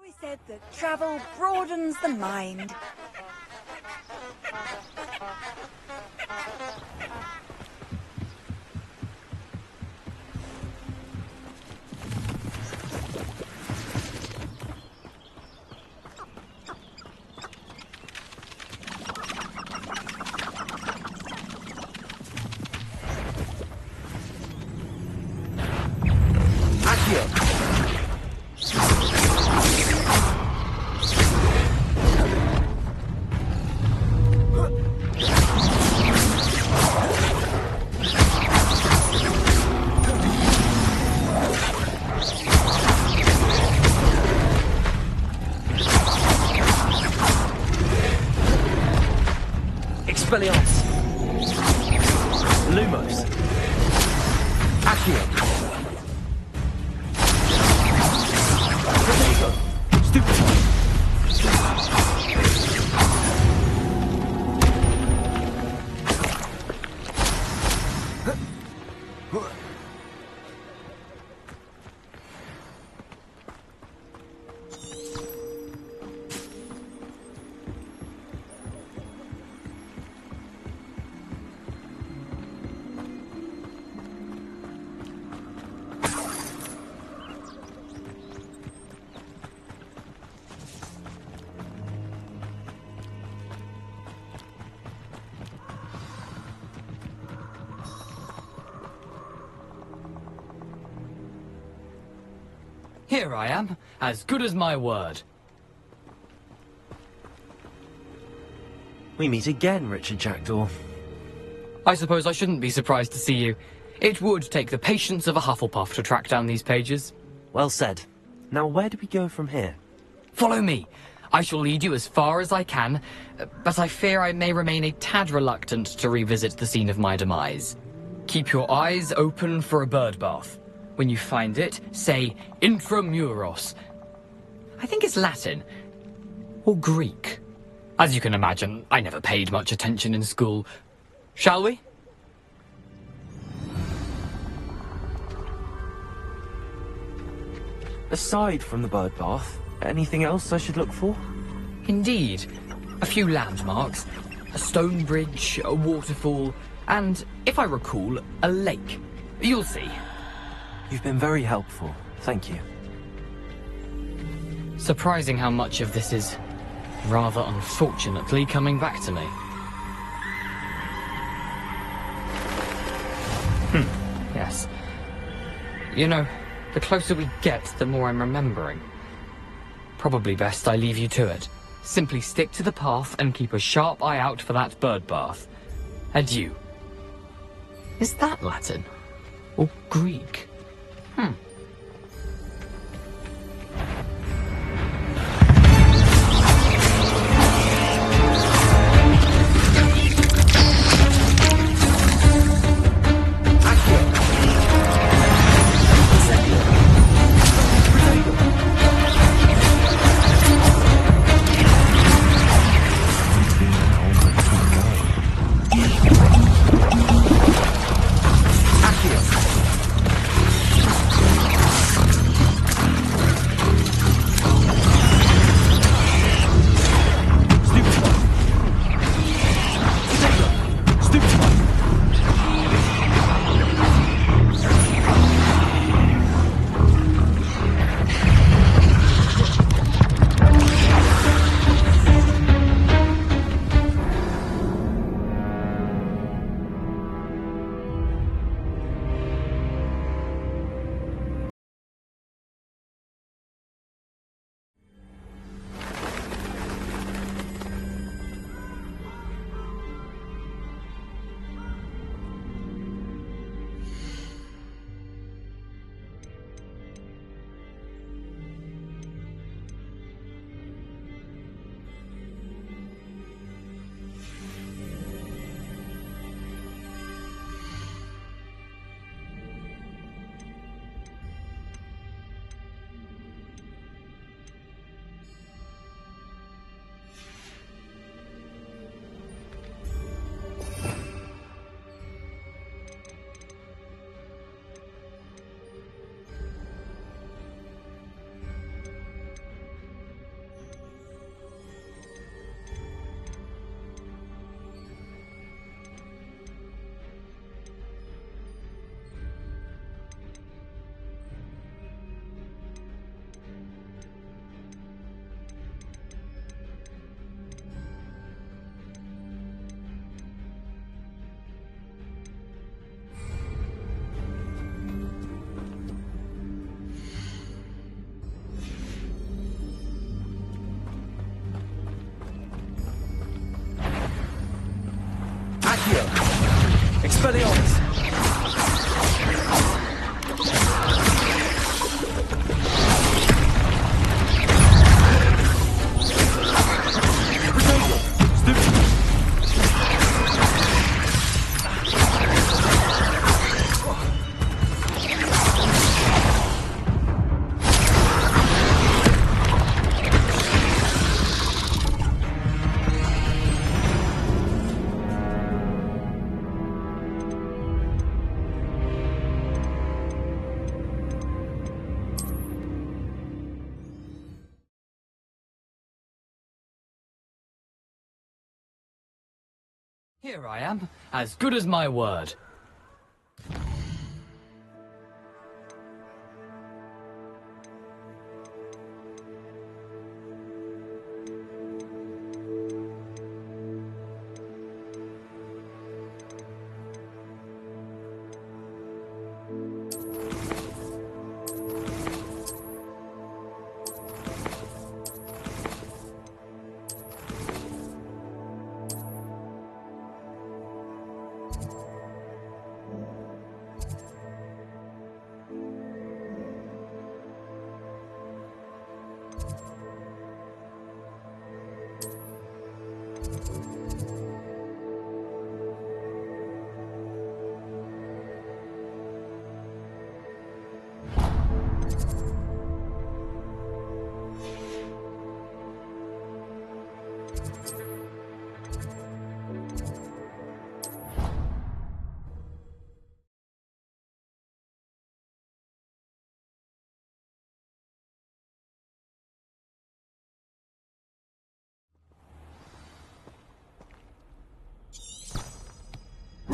We said that travel broadens the mind. Expelliarmus. Lumos. Accio. Protego. Stupefy. Here I am, as good as my word. We meet again, Richard Jackdaw. I suppose I shouldn't be surprised to see you. It would take the patience of a Hufflepuff to track down these pages. Well said. Now where do we go from here? Follow me. I shall lead you as far as I can, but I fear I may remain a tad reluctant to revisit the scene of my demise. Keep your eyes open for a bird bath. When you find it, say intramuros. I think it's Latin. Or Greek. As you can imagine, I never paid much attention in school. Shall we? Aside from the bird bath, anything else I should look for? Indeed. A few landmarks. A stone bridge, a waterfall, and, if I recall, a lake. You'll see. You've been very helpful. Thank you. Surprising how much of this is, rather unfortunately, coming back to me. Yes. You know, the closer we get, the more I'm remembering. Probably best I leave you to it. Simply stick to the path and keep a sharp eye out for that bird bath. Adieu. Is that Latin? Or Greek? Expelliarmus! Protego! Here I am, as good as my word.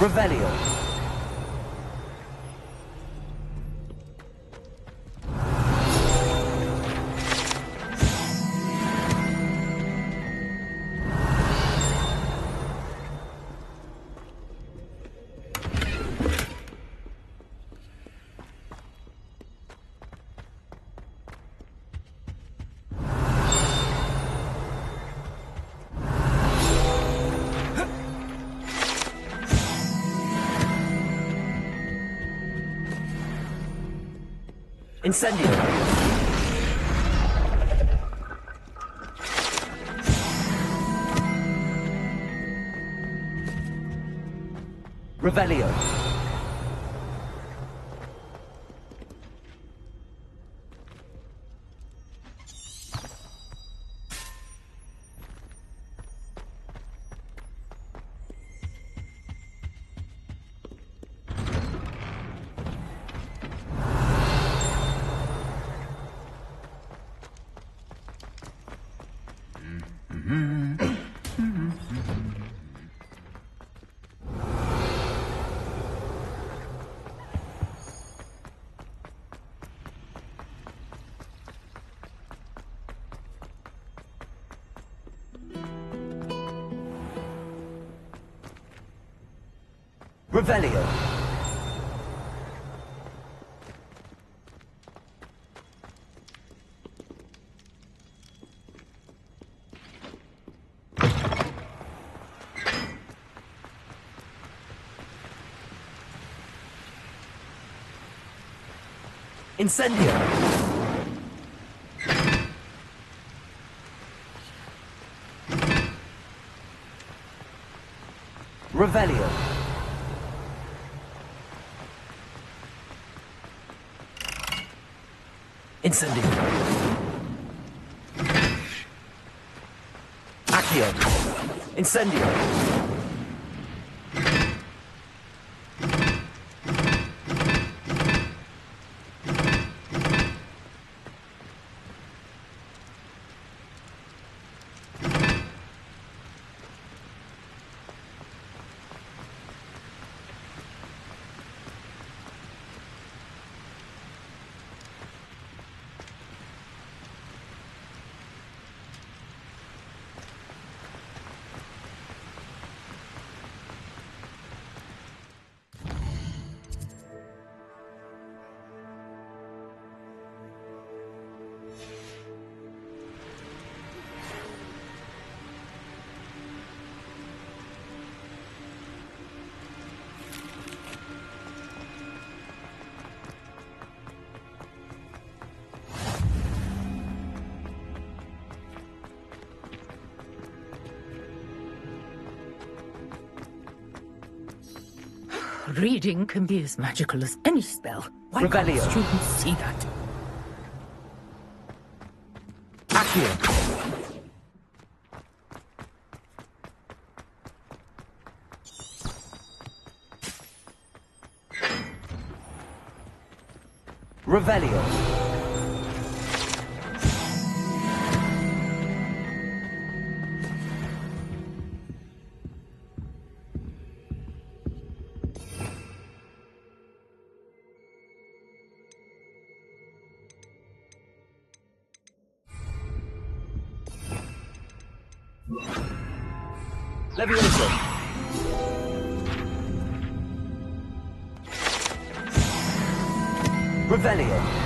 Revelio. Incendio. Revelio. Revelio. Incendio. Revelio. Incendio. Accio. Incendio. Reading can be as magical as any spell. Why can't Revelio. students see that? Accio. Revelio. Levioso! Revelio!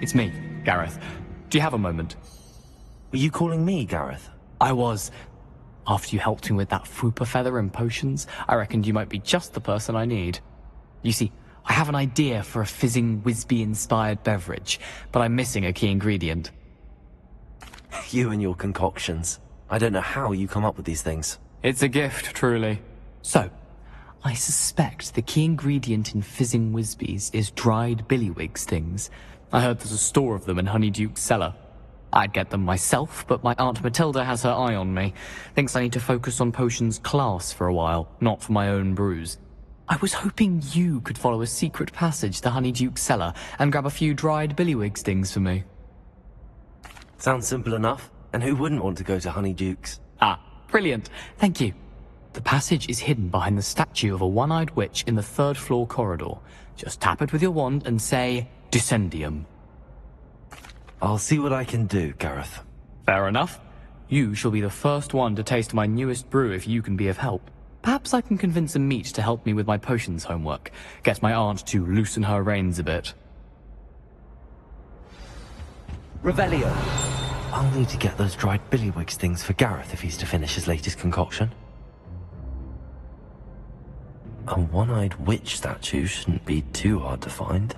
It's me, Gareth. Do you have a moment? Were you calling me, Gareth? I was. After you helped me with that Fupa feather and potions, I reckoned you might be just the person I need. You see, I have an idea for a fizzing Whizbee-inspired beverage, but I'm missing a key ingredient. You and your concoctions. I don't know how you come up with these things. It's a gift, truly. So, I suspect the key ingredient in fizzing Whizbees is dried billywig stings. I heard there's a store of them in Honeyduke's cellar. I'd get them myself, but my Aunt Matilda has her eye on me. Thinks I need to focus on potions class for a while, not for my own brews. I was hoping you could follow a secret passage to Honeyduke's cellar and grab a few dried billywig stings for me. Sounds simple enough. And who wouldn't want to go to Honeyduke's? Ah, brilliant. Thank you. The passage is hidden behind the statue of a one-eyed witch in the third-floor corridor. Just tap it with your wand and say, Descendium. I'll see what I can do, Gareth. Fair enough. You shall be the first one to taste my newest brew if you can be of help. Perhaps I can convince a meat to help me with my potions homework. Get my aunt to loosen her reins a bit. Revelio. I'll need to get those dried billywig stings for Gareth if he's to finish his latest concoction. A one-eyed witch statue shouldn't be too hard to find.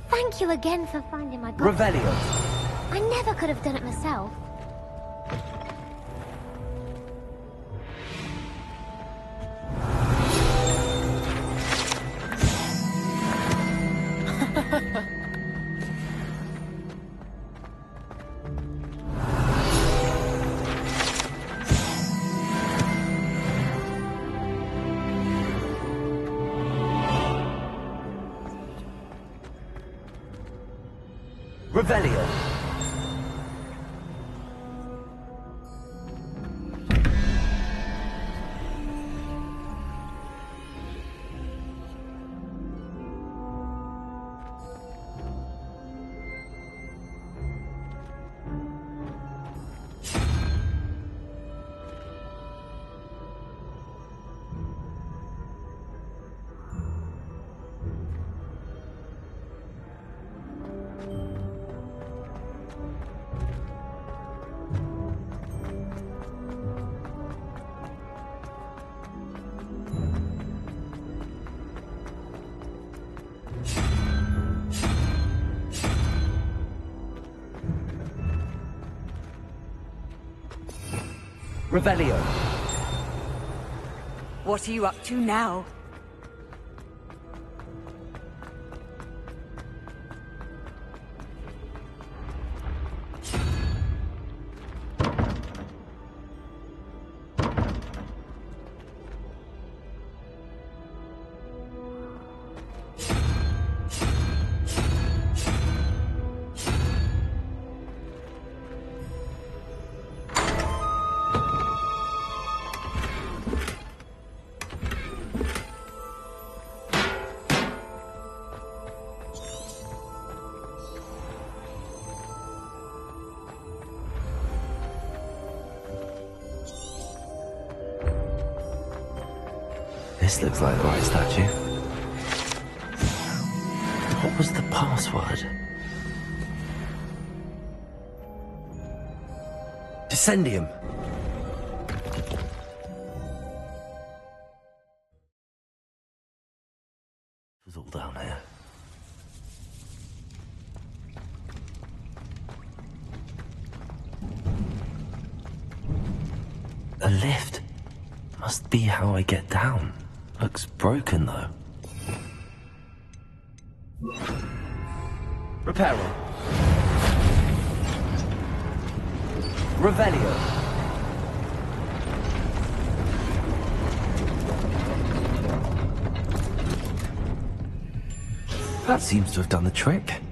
Thank you again for finding my book. Revelio. I never could have done it myself. Revelio. Revelio. What are you up to now? This looks like the right statue. What was the password? Descendium. It was all down here. A lift. Must be how I get down. Looks broken though. Reparo. Revelio. That seems to have done the trick.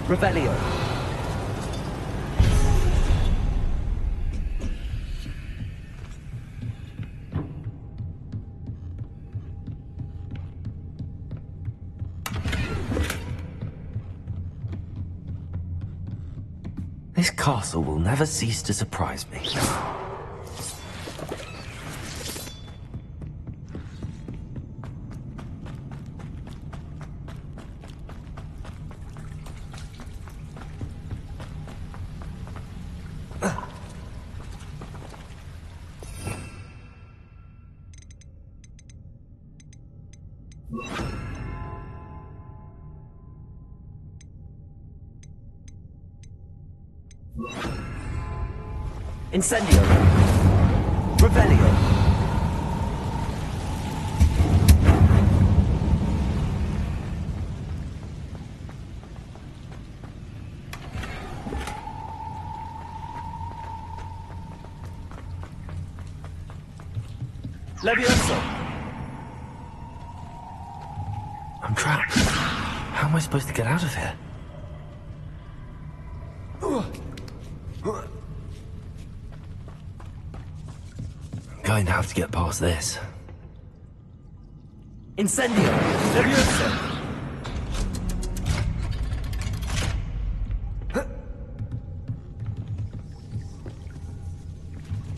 Revelio. This castle will never cease to surprise me. Incendio. Revelio. Levioso. I'm trapped. How am I supposed to get out of here? I'm going to have to get past this. Incendio! Levioso!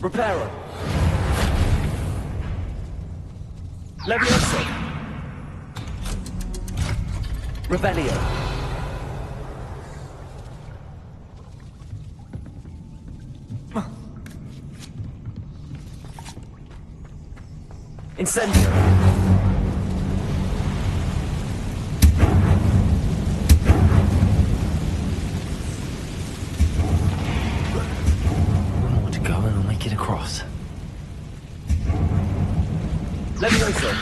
Reparo! Levioso! Revelio! Incendio! One more to go and I'll make it across. Levioso!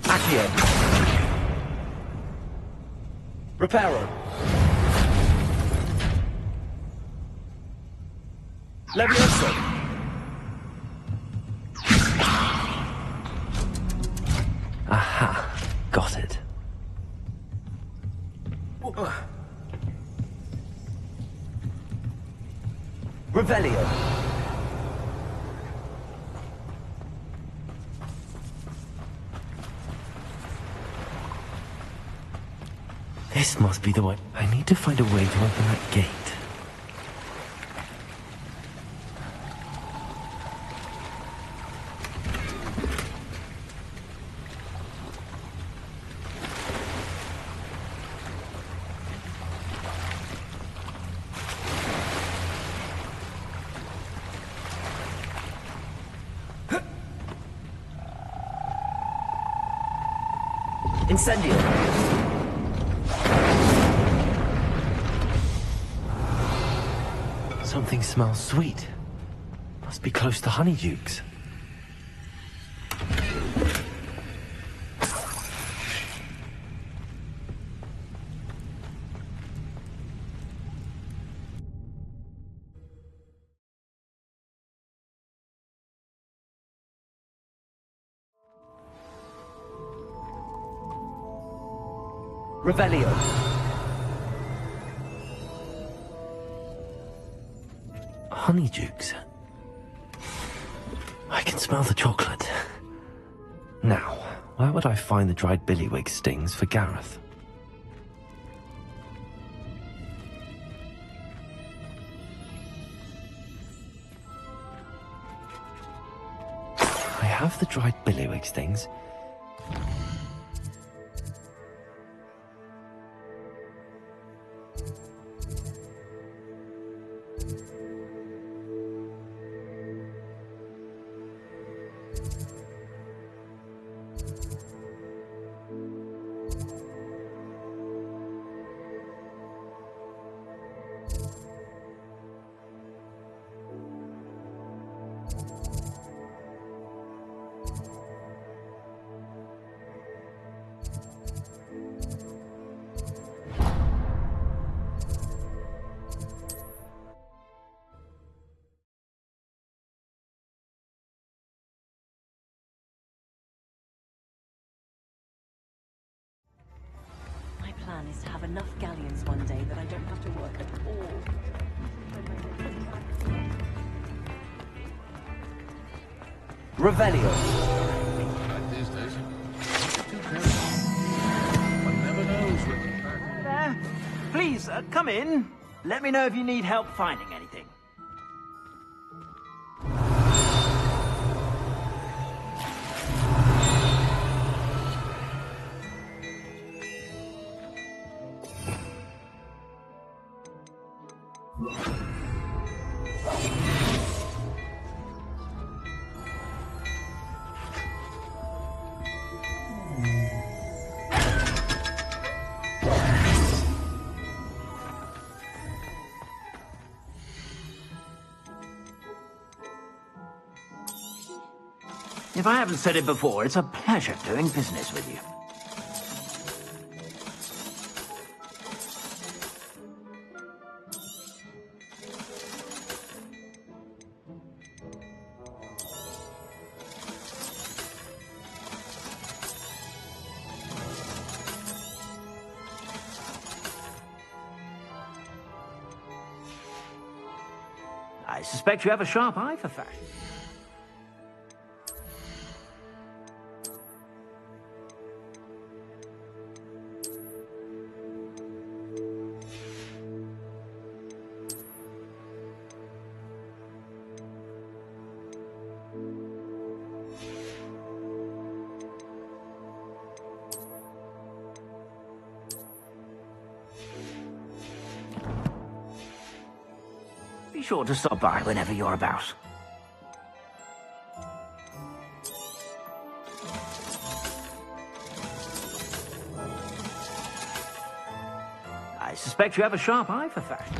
Accio! Reparo! Levioso! Aha, got it. Revelio. This must be the way. I need to find a way to open that gate. Incendio! Something smells sweet. Must be close to Honeydukes. Revelio. Honeydukes. I can smell the chocolate. Now, where would I find the dried billywig stings for Gareth? I have the dried billywig stings. My plan is to have enough galleons one day that I don't have to work at all. Revelio. These days. One never knows what the back. There. Please, come in. Let me know if you need help finding anything. If I haven't said it before, it's a pleasure doing business with you. I suspect you have a sharp eye for fashion. Be sure to stop by whenever you're about. I suspect you have a sharp eye for fashion.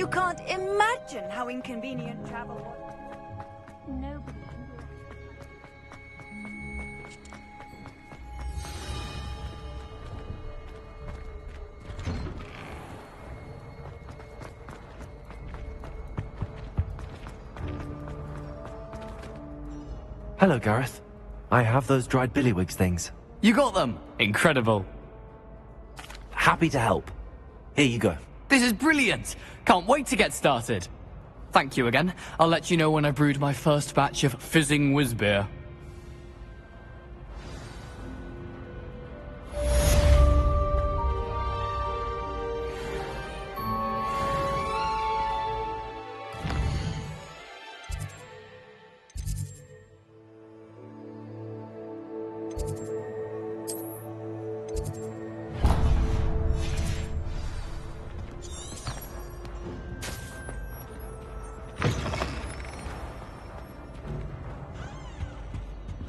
You can't imagine how inconvenient travel was. Nobody can do it. Hello, Gareth. I have those dried billywigs things. You got them! Incredible. Happy to help. Here you go. This is brilliant! Can't wait to get started. Thank you again. I'll let you know when I brewed my first batch of fizzing whiz beer.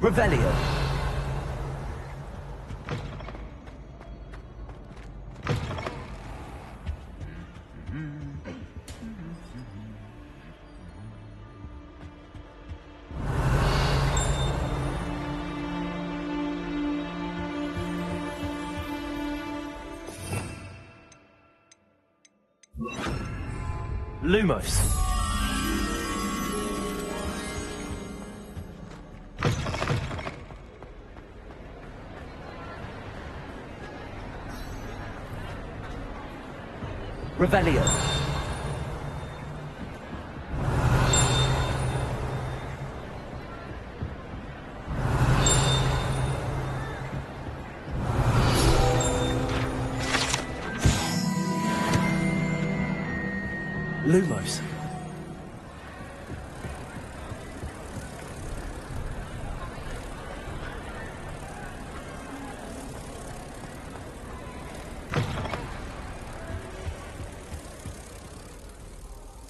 Revelio. Lumos. Revelio. Lumos.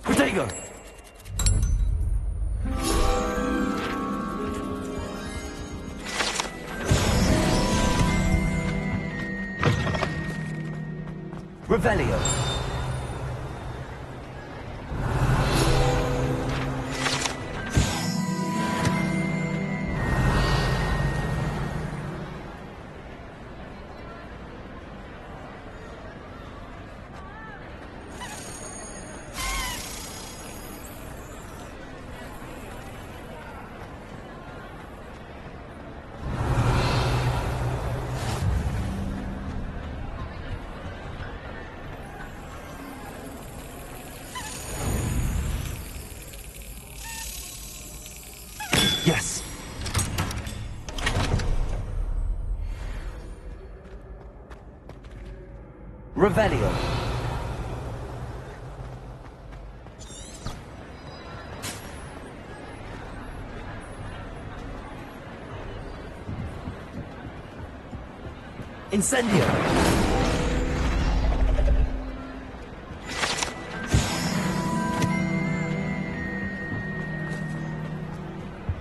Protego. Revelio. Yes. Revelio. Incendio.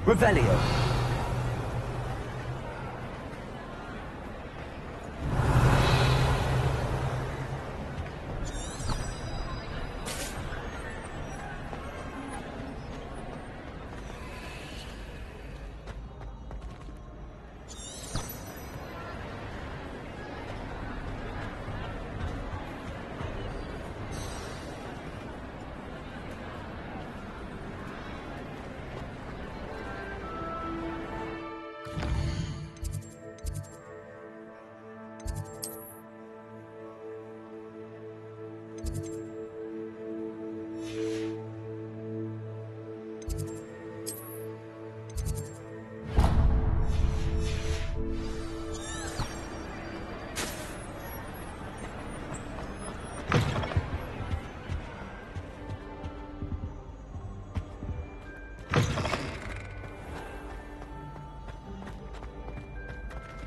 Revelio.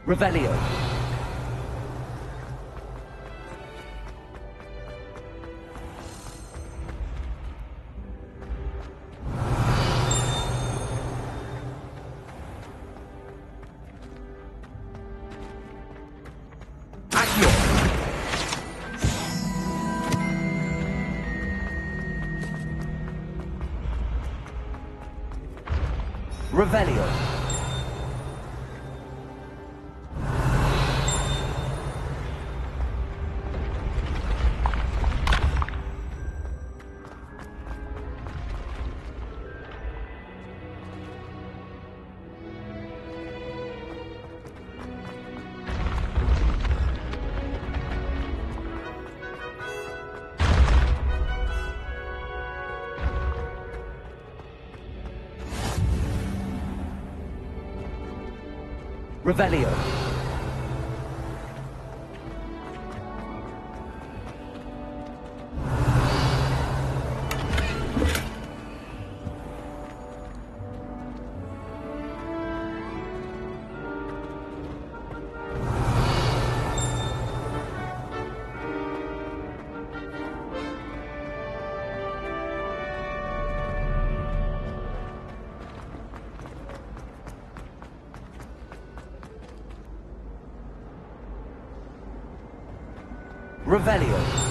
Revelio. Revelio. Revelio. Revelio.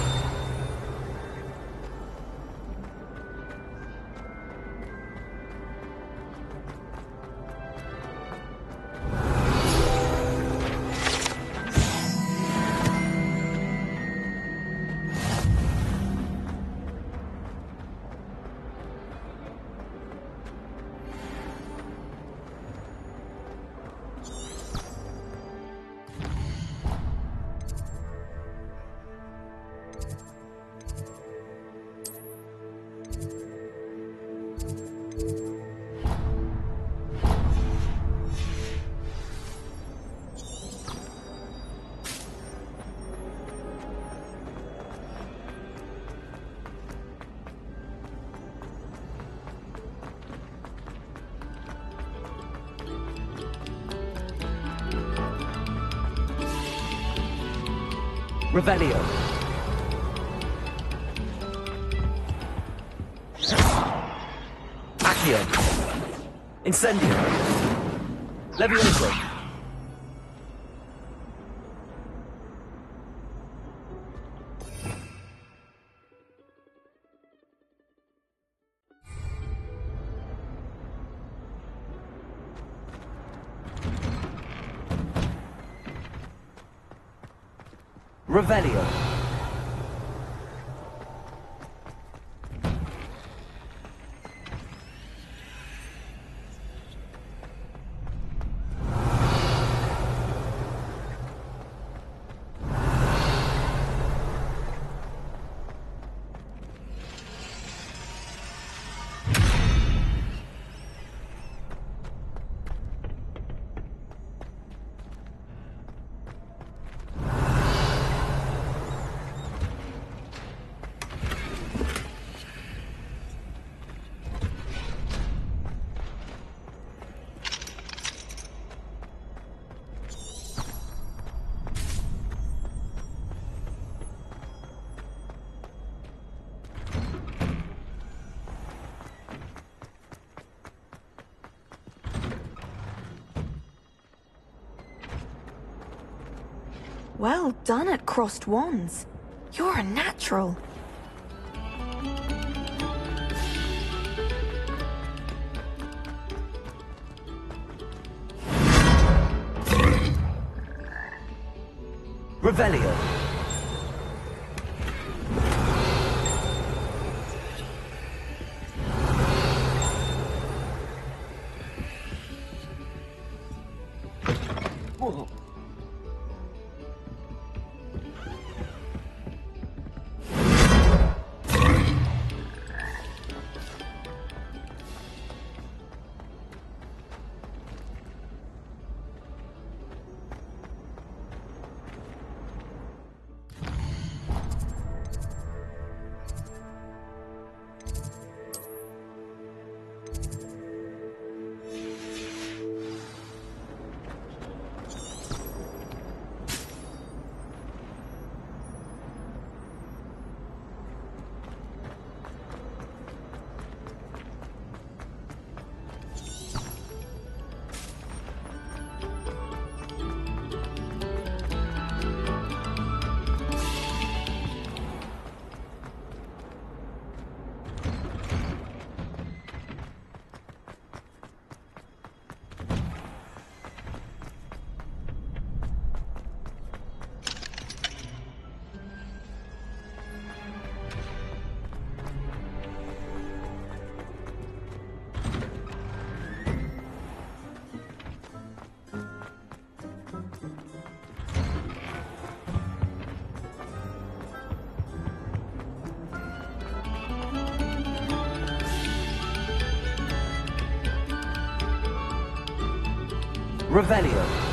Revelio. Accio. Incendio. Levioso. Revelio. Well done at crossed wands. You're a natural. Revelio. Whoa. Revelio.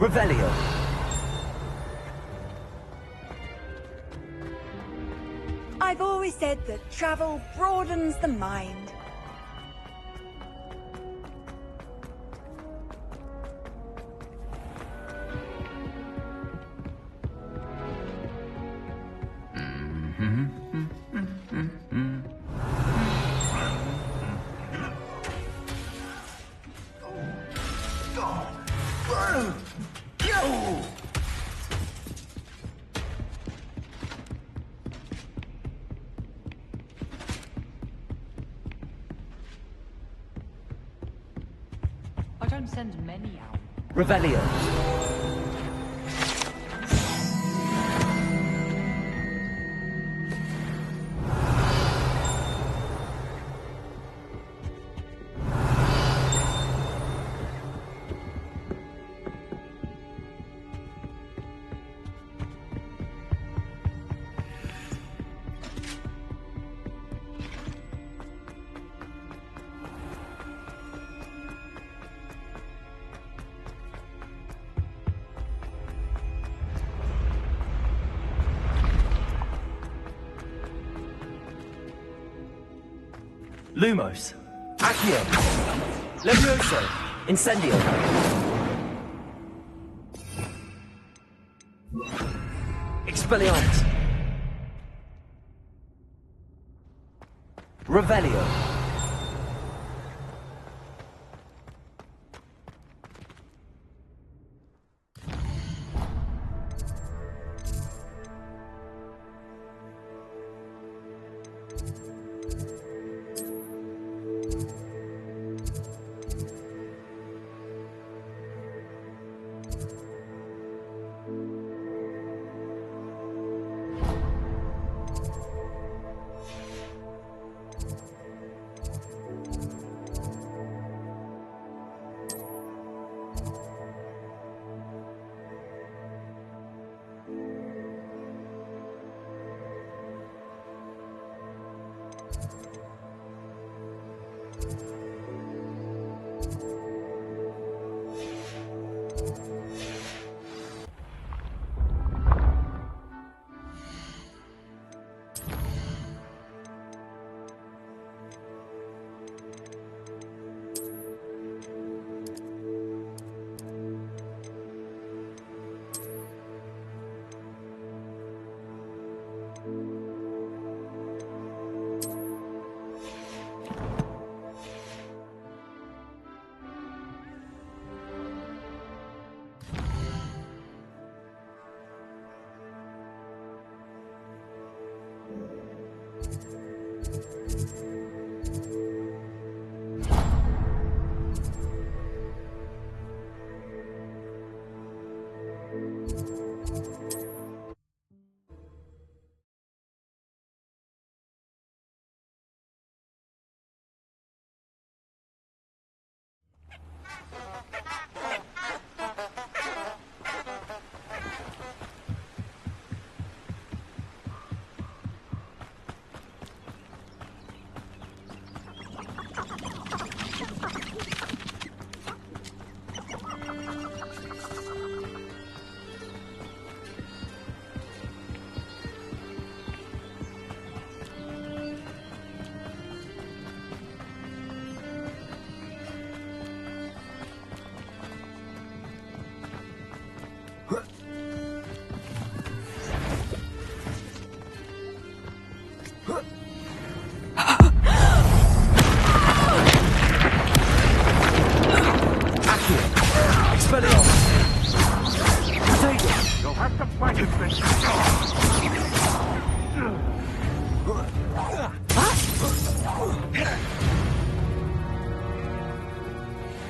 Revelio. I've always said that travel broadens the mind. I don't send many out. Revelio. Lumos. Accio. Levioso. Incendio. Expelliarmus. Revelio.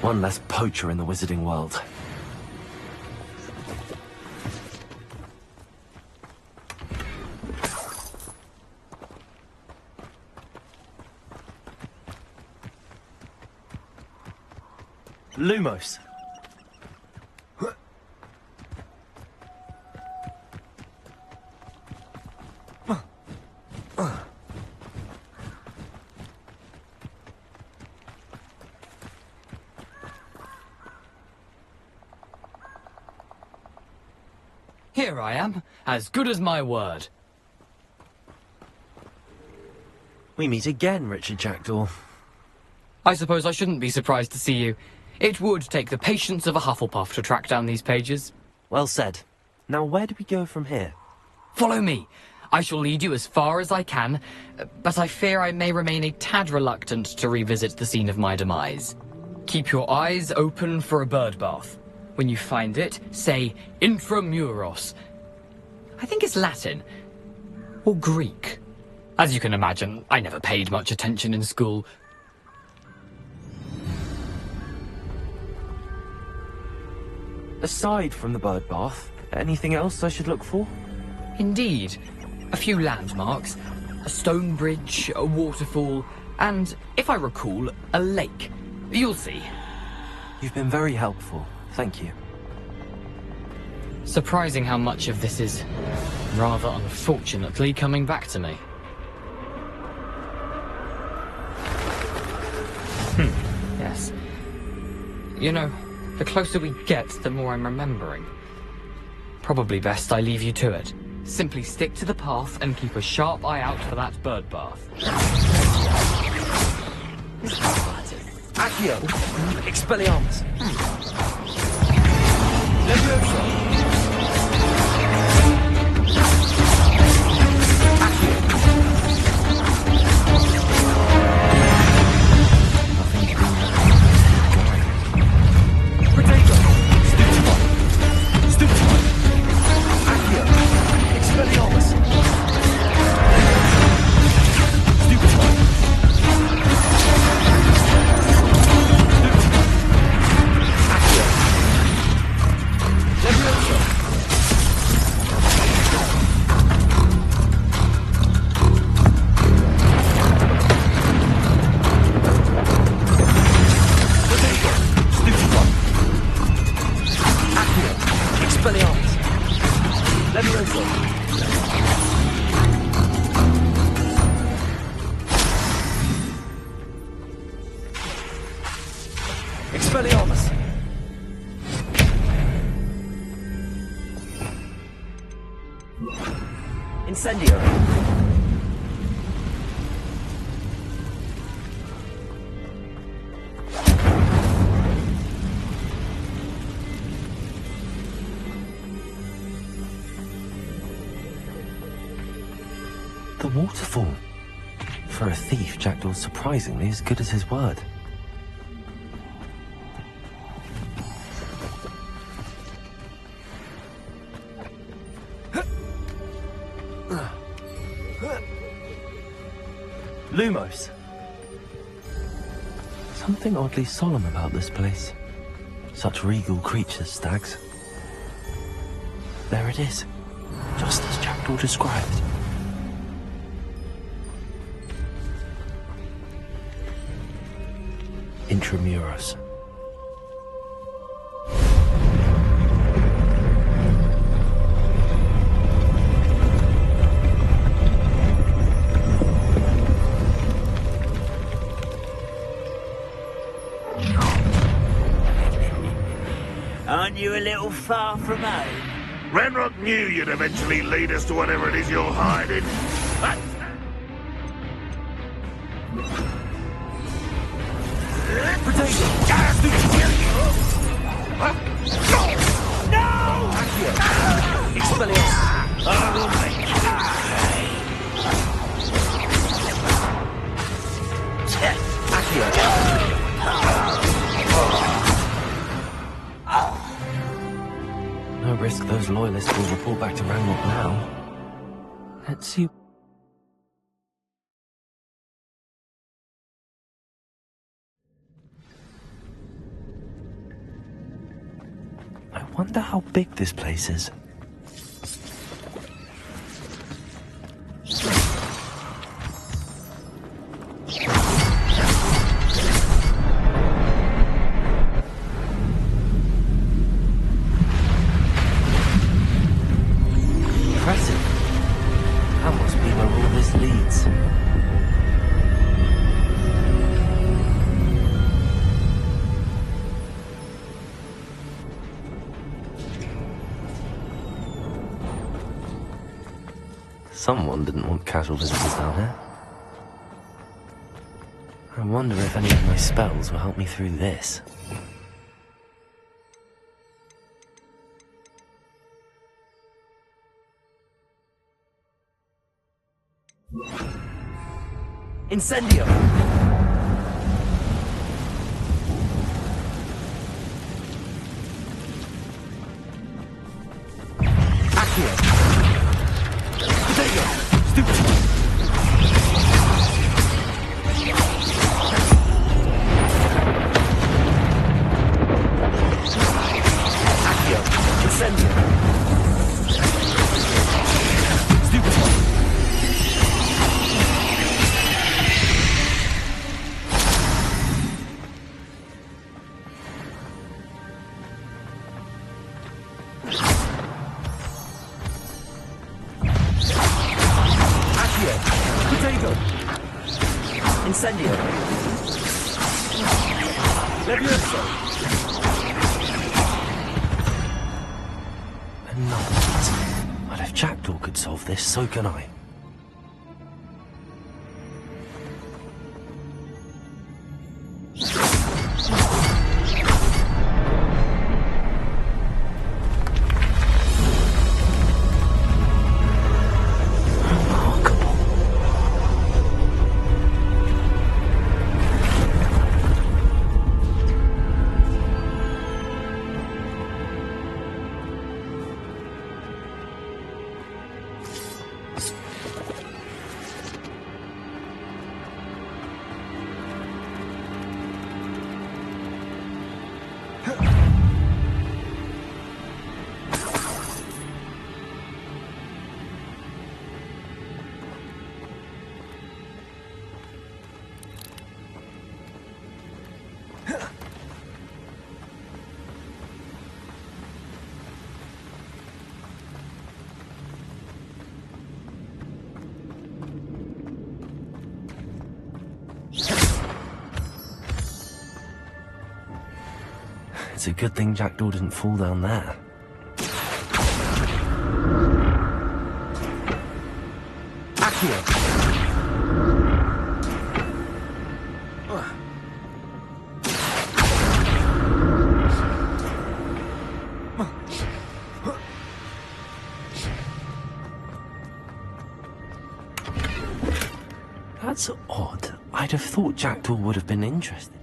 One less poacher in the wizarding world. Lumos. Here I am, as good as my word. We meet again, Richard Jackdaw. I suppose I shouldn't be surprised to see you. It would take the patience of a Hufflepuff to track down these pages. Well said. Now where do we go from here? Follow me. I shall lead you as far as I can, but I fear I may remain a tad reluctant to revisit the scene of my demise. Keep your eyes open for a bird bath. When you find it, say intramuros. I think it's Latin. Or Greek. As you can imagine, I never paid much attention in school. Aside from the bird bath, anything else I should look for? Indeed. A few landmarks, a stone bridge, a waterfall, and, if I recall, a lake. You'll see. You've been very helpful. Thank you. Surprising how much of this is, rather unfortunately, coming back to me. Yes. You know, the closer we get, the more I'm remembering. Probably best I leave you to it. Simply stick to the path and keep a sharp eye out for that bird bath. Accio! Expelliarmus! Levioso! The waterfall. For a thief, Jackdaw's surprisingly as good as his word. Lumos. Something oddly solemn about this place. Such regal creatures, stags. There it is, just as Jackdaw described. Intramuros. Aren't you a little far from home? Ranrock knew you'd eventually lead us to whatever it is you're hiding. No risk those loyalists will report back to Ranrock now. Let's see. I wonder how big this place is. Impressive. That must be where all this leads. Someone didn't want casual visitors down here. I wonder if any of my spells will help me through this. Incendio! Incendio. Levioso. Another one. But if Jackdaw could solve this, so can I. It's a good thing Jackdaw didn't fall down there. That's odd. I'd have thought Jackdaw would have been interested.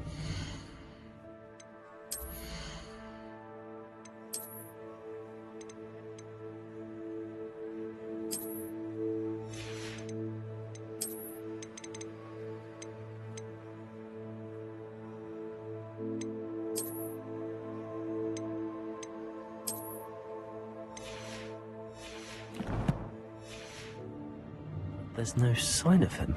There's no sign of him.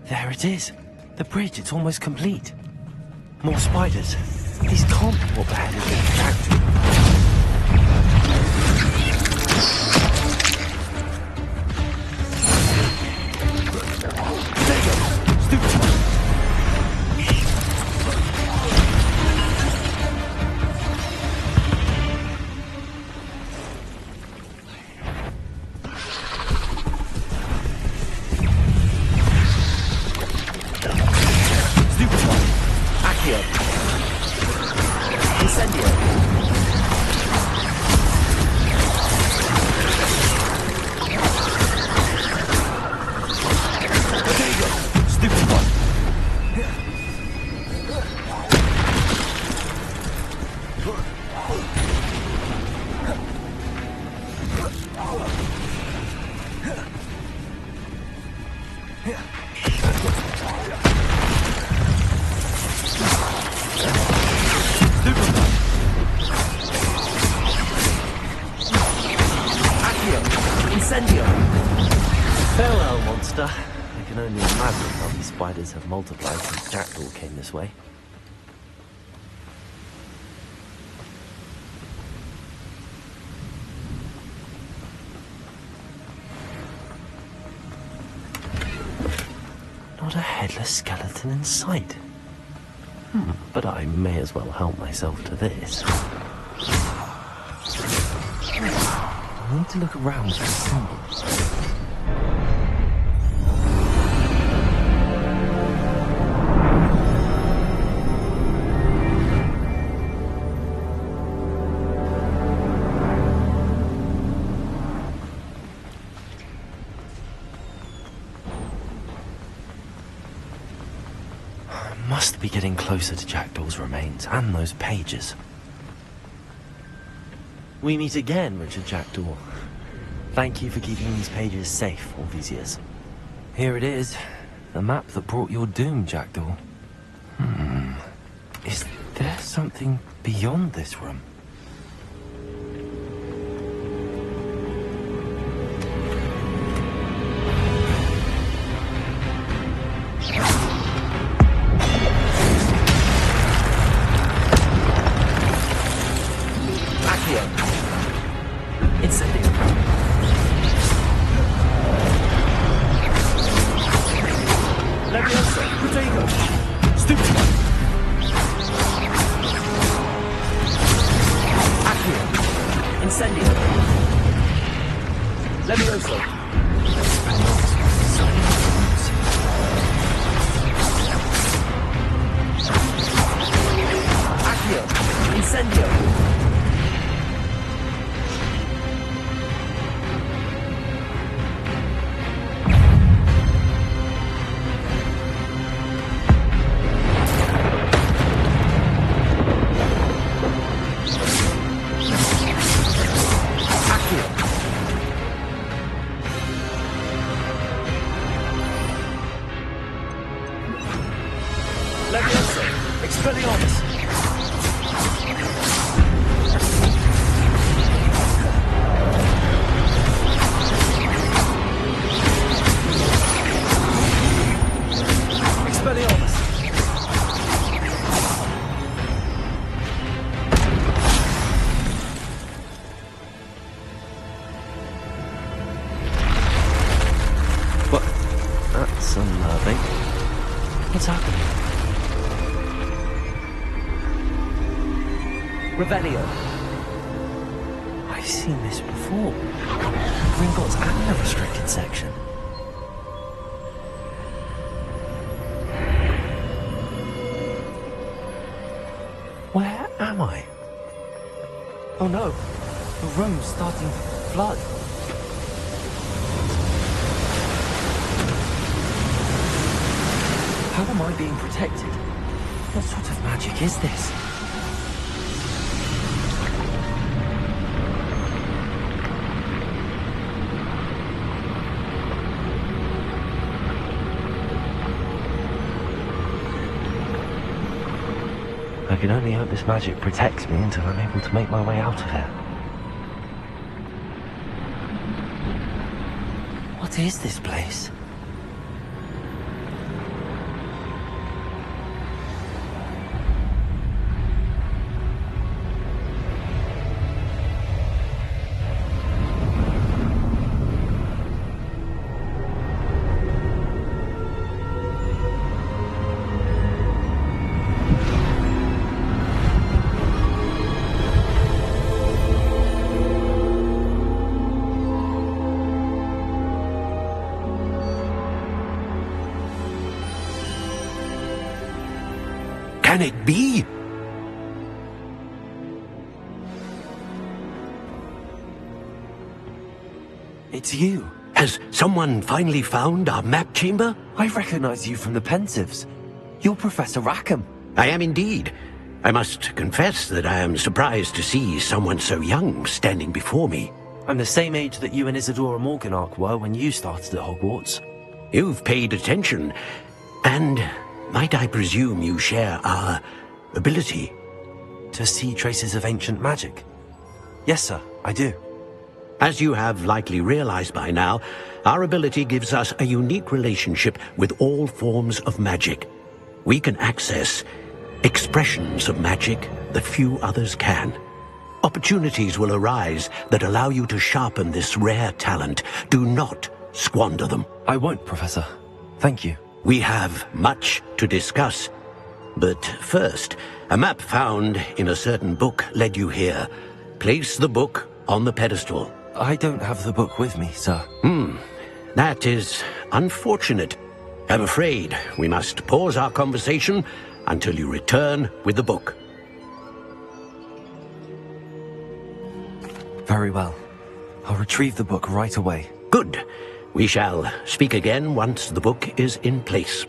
There it is. The bridge, it's almost complete. More spiders. These can't be what the hell is being attracted. Farewell, monster. I can only imagine how these spiders have multiplied since Jackdaw came this way. Not a headless skeleton in sight. But I may as well help myself to this. I need to look around for symbols. Must be getting closer to Jackdaw's remains and those pages. We meet again, Richard Jackdaw. Thank you for keeping these pages safe all these years. Here it is, the map that brought your doom, Jackdaw. Is there something beyond this room? Incendio. Levioso! Accio! Incendio! Levioso! Expelliarmus! Expelliarmus! What? That's unnerving. What's happening? Revelio. I've seen this before. Gringotts and the restricted section. Where am I? Oh no, the room's starting to flood. How am I being protected? What sort of magic is this? I can only hope this magic protects me until I'm able to make my way out of here. What is this place? Can it be? It's you. Has someone finally found our map chamber? I recognize you from the Pensives. You're Professor Rackham. I am indeed. I must confess that I am surprised to see someone so young standing before me. I'm the same age that you and Isadora Morganach were when you started at Hogwarts. You've paid attention, and might I presume you share our ability? To see traces of ancient magic? Yes, sir, I do. As you have likely realized by now, our ability gives us a unique relationship with all forms of magic. We can access expressions of magic that few others can. Opportunities will arise that allow you to sharpen this rare talent. Do not squander them. I won't, Professor. Thank you. We have much to discuss. But first, a map found in a certain book led you here. Place the book on the pedestal. I don't have the book with me, sir. That is unfortunate. I'm afraid we must pause our conversation until you return with the book. Very well. I'll retrieve the book right away. Good. We shall speak again once the book is in place.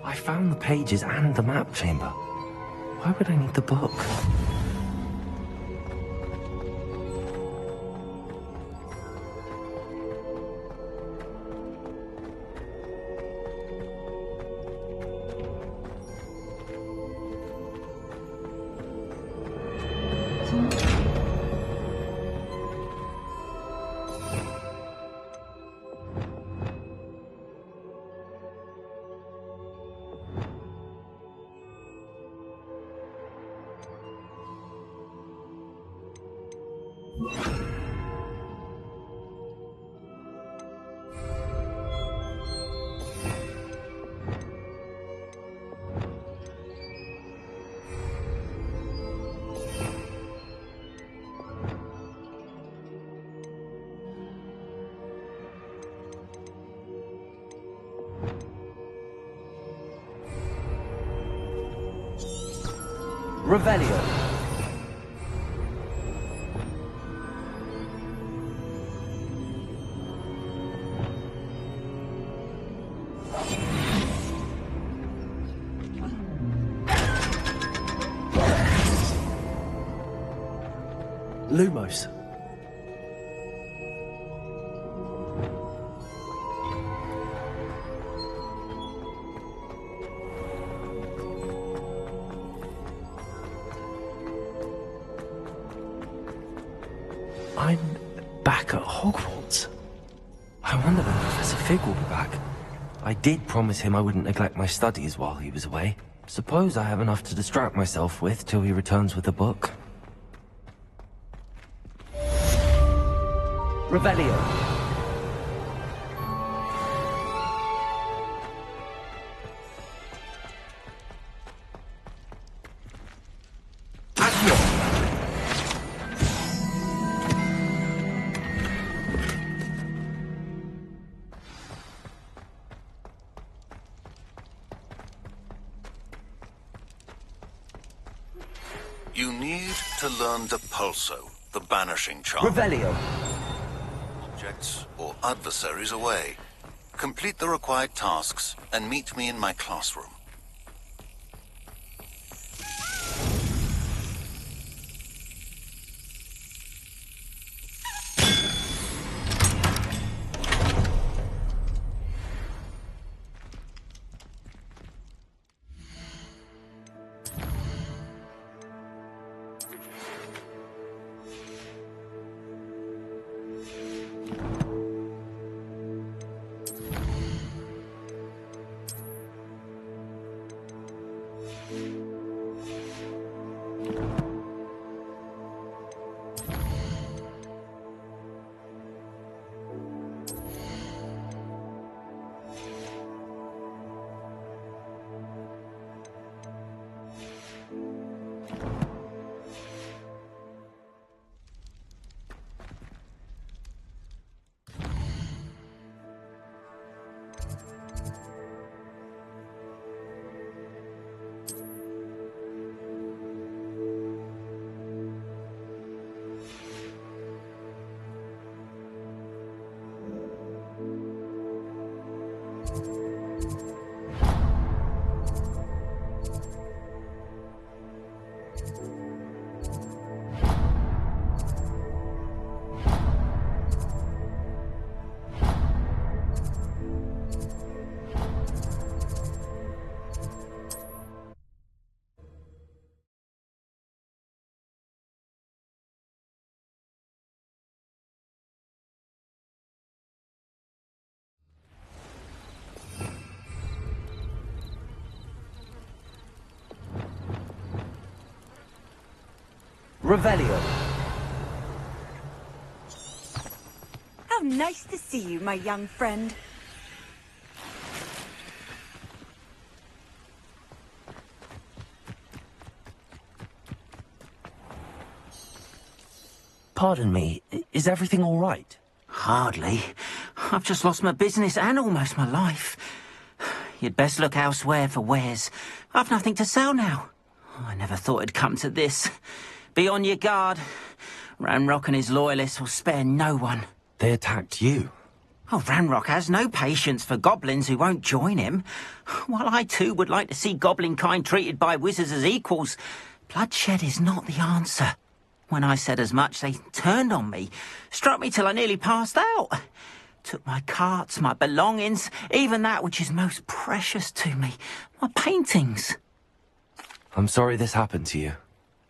I found the pages and the map chamber. Why would I need the book? Revelio. Lumos. I'm back at Hogwarts. I wonder when Professor Fig will be back. I did promise him I wouldn't neglect my studies while he was away. Suppose I have enough to distract myself with till he returns with the book. Revelio. You need to learn the Pulso, the banishing charm. Revelio. Objects or adversaries away. Complete the required tasks and meet me in my classroom. Revelio. Nice to see you, my young friend. Pardon me, is everything all right? Hardly. I've just lost my business and almost my life. You'd best look elsewhere for wares. I've nothing to sell now. I never thought it'd come to this. Be on your guard. Ranrock and his loyalists will spare no one. They attacked you? Oh, Ranrock has no patience for goblins who won't join him. While I too would like to see goblin kind treated by wizards as equals, bloodshed is not the answer. When I said as much, they turned on me, struck me till I nearly passed out. Took my carts, my belongings, even that which is most precious to me, my paintings. I'm sorry this happened to you.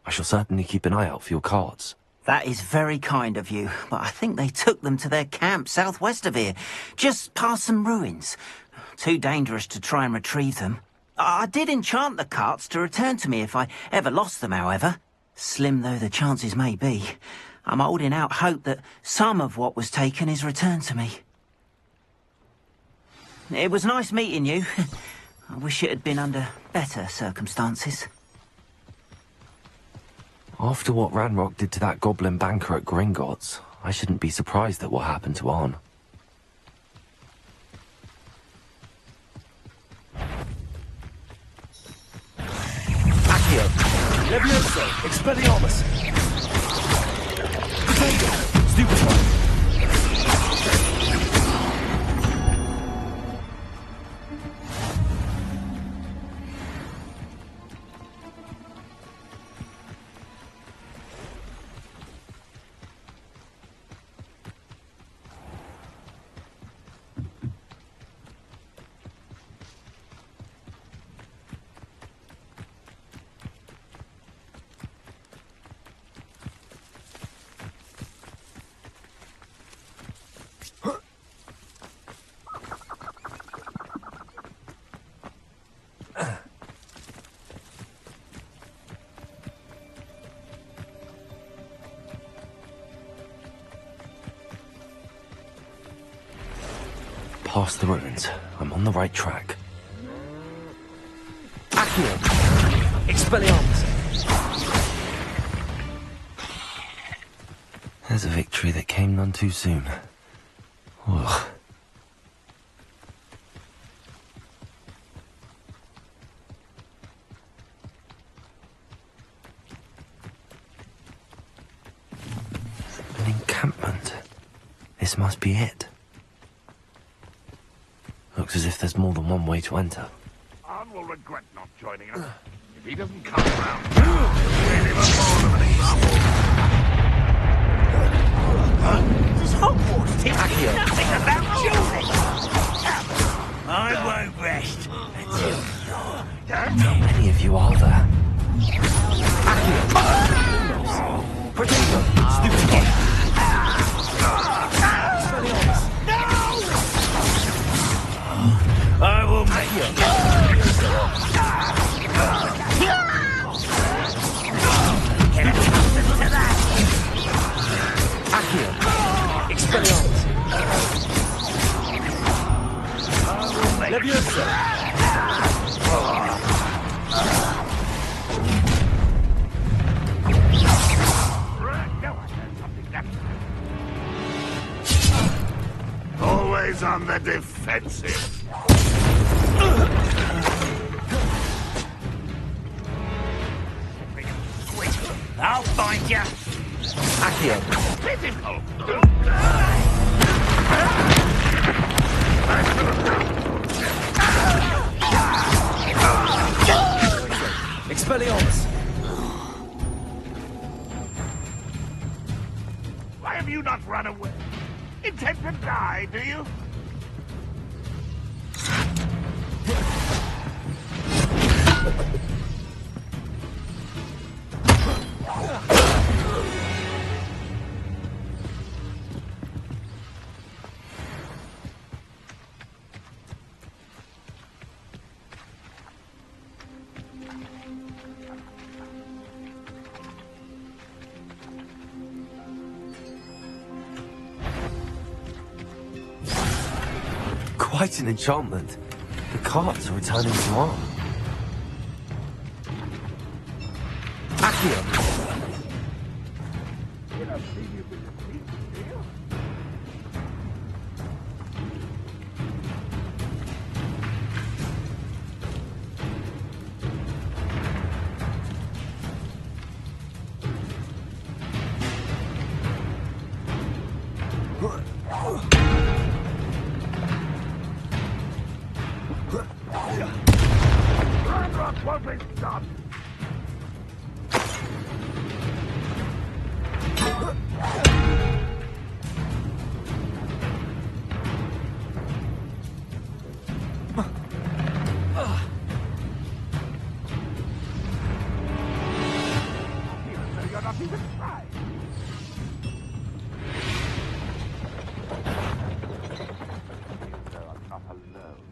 I shall certainly keep an eye out for your carts. That is very kind of you, but I think they took them to their camp southwest of here, just past some ruins. Too dangerous to try and retrieve them. I did enchant the carts to return to me if I ever lost them, however. Slim though the chances may be, I'm holding out hope that some of what was taken is returned to me. It was nice meeting you. I wish it had been under better circumstances. After what Ranrock did to that goblin banker at Gringotts, I shouldn't be surprised at what happened to Arn. Accio! Levioso! Expelliarmus! Potato! Stupefy! Past the ruins. I'm on the right track. Accio! Expelliarmus! There's a victory that came none too soon. Ugh. An encampment. This must be it. Looks as if there's more than one way to enter. Arn will regret not joining us. If he doesn't come around now, we'll even more of an example. Does Hogwarts teach you Accio! nothing about children? I won't rest until you're done. How many of you are there? Accio! Potato! Stupefy! I will make you. Get accustomed to that. Accio! Expelliarmus! Levioso! Always on the defensive. I'll find you. Accio! Pitiful. Expelliarmus! Why have you not run away? Intend to die, do you? quite an enchantment. The carts are returning to arm. Accio! Won't be stopped. You're not even trying. I'm not alone.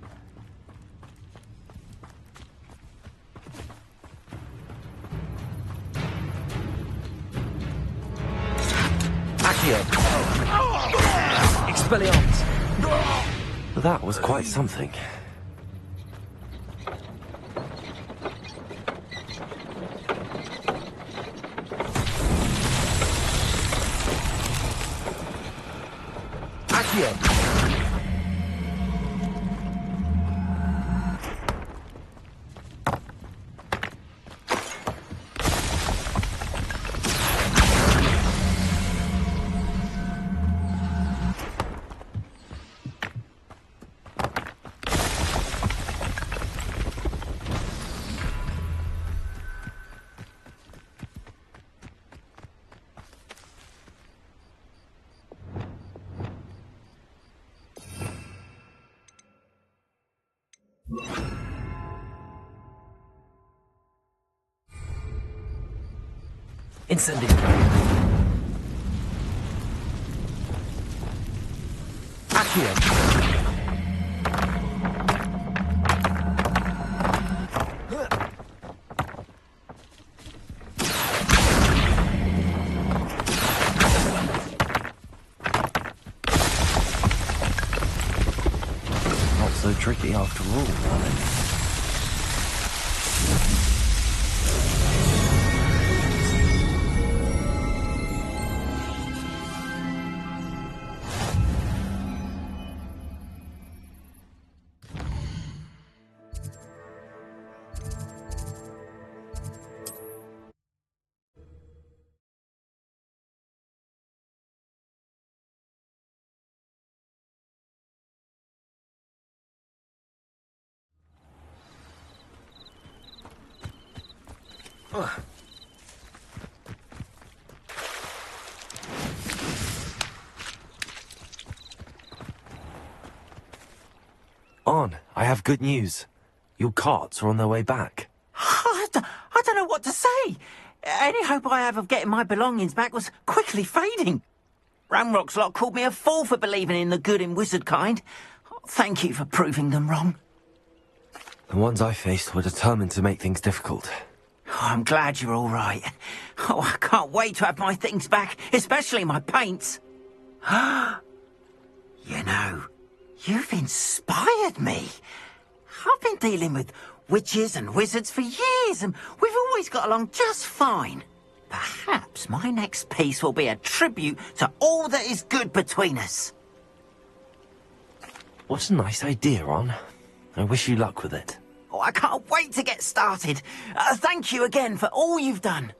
Accio! Expelliarmus! That was quite something. Accio! Incendio. Accio. Not so tricky after all, are they? On, I have good news. Your carts are on their way back. I don't know what to say. Any hope I have of getting my belongings back was quickly fading. Ramrock's lot called me a fool for believing in the good in wizard kind. Thank you for proving them wrong. The ones I faced were determined to make things difficult. Oh, I'm glad you're all right. Oh, I can't wait to have my things back, especially my paints. You know, you've inspired me. I've been dealing with witches and wizards for years, and we've always got along just fine. Perhaps my next piece will be a tribute to all that is good between us. What a nice idea, On. I wish you luck with it. Oh, I can't wait to get started. Thank you again for all you've done.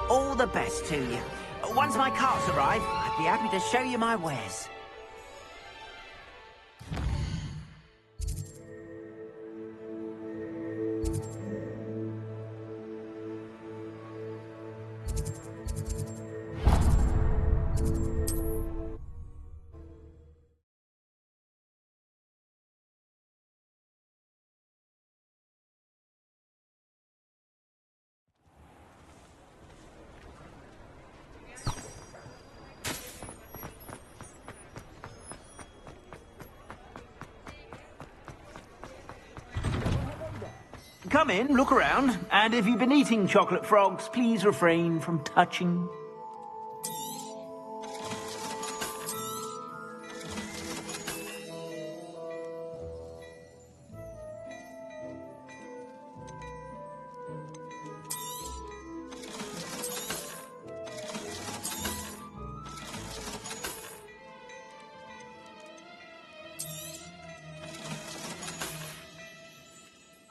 All the best to you. Once my carts arrive, I'd be happy to show you my wares. Come in, look around, and if you've been eating chocolate frogs, please refrain from touching.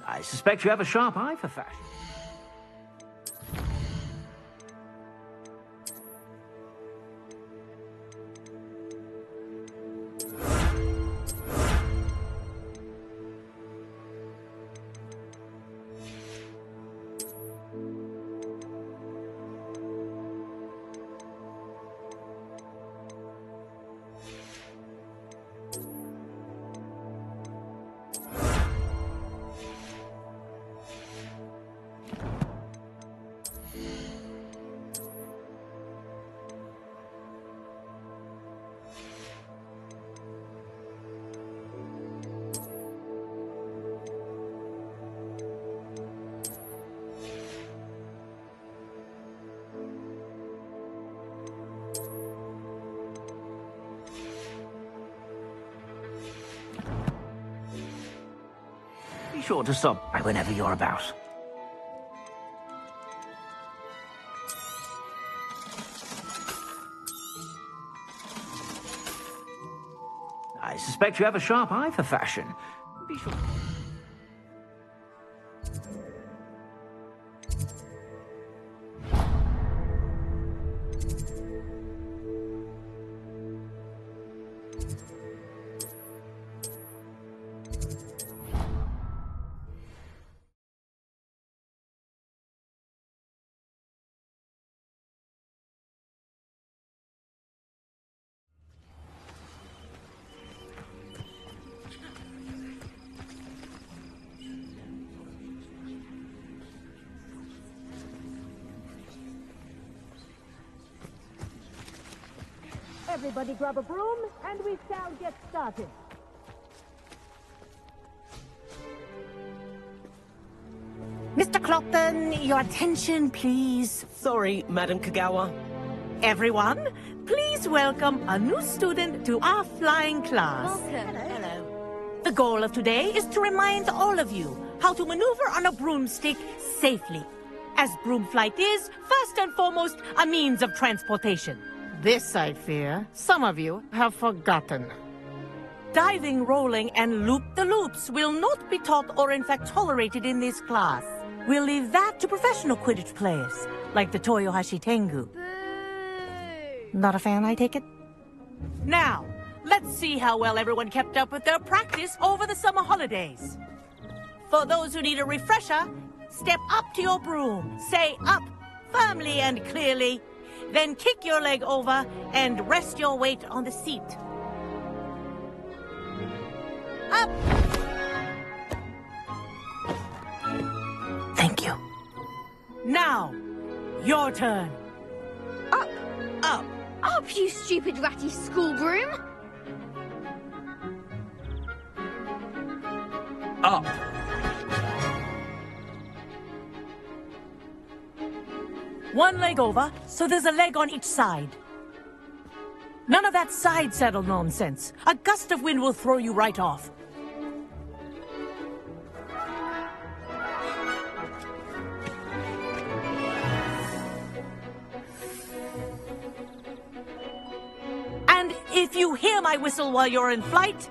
I suspect you have a sharp eye for fashion. Be sure to stop by whenever you're about. I suspect you have a sharp eye for fashion. Be sure. Everybody grab a broom, and we shall get started. Mr. Clopton, your attention, please. Sorry, Madam Kagawa. Everyone, please welcome a new student to our flying class. Welcome. Hello. The goal of today is to remind all of you how to maneuver on a broomstick safely, as broom flight is, first and foremost, a means of transportation. This, I fear, some of you have forgotten. Diving, rolling, and loop-the-loops will not be taught or in fact tolerated in this class. We'll leave that to professional Quidditch players, like the Toyohashi Tengu. Not a fan, I take it? Now, let's see how well everyone kept up with their practice over the summer holidays. For those who need a refresher, step up to your broom, say up, firmly and clearly, then kick your leg over and rest your weight on the seat. Up! Thank you. Now, your turn. Up! Up! Up, you stupid ratty school broom! Up. One leg over, so there's a leg on each side. None of that side saddle nonsense. A gust of wind will throw you right off. And if you hear my whistle while you're in flight,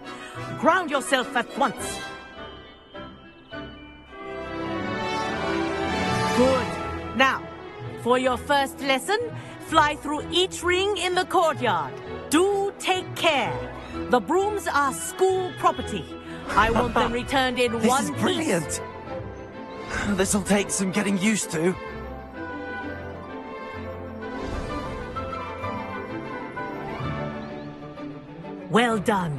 ground yourself at once. Good. Now, for your first lesson, fly through each ring in the courtyard. Do take care. The brooms are school property. I want them returned in This one is piece. brilliant. This'll take some getting used to. Well done.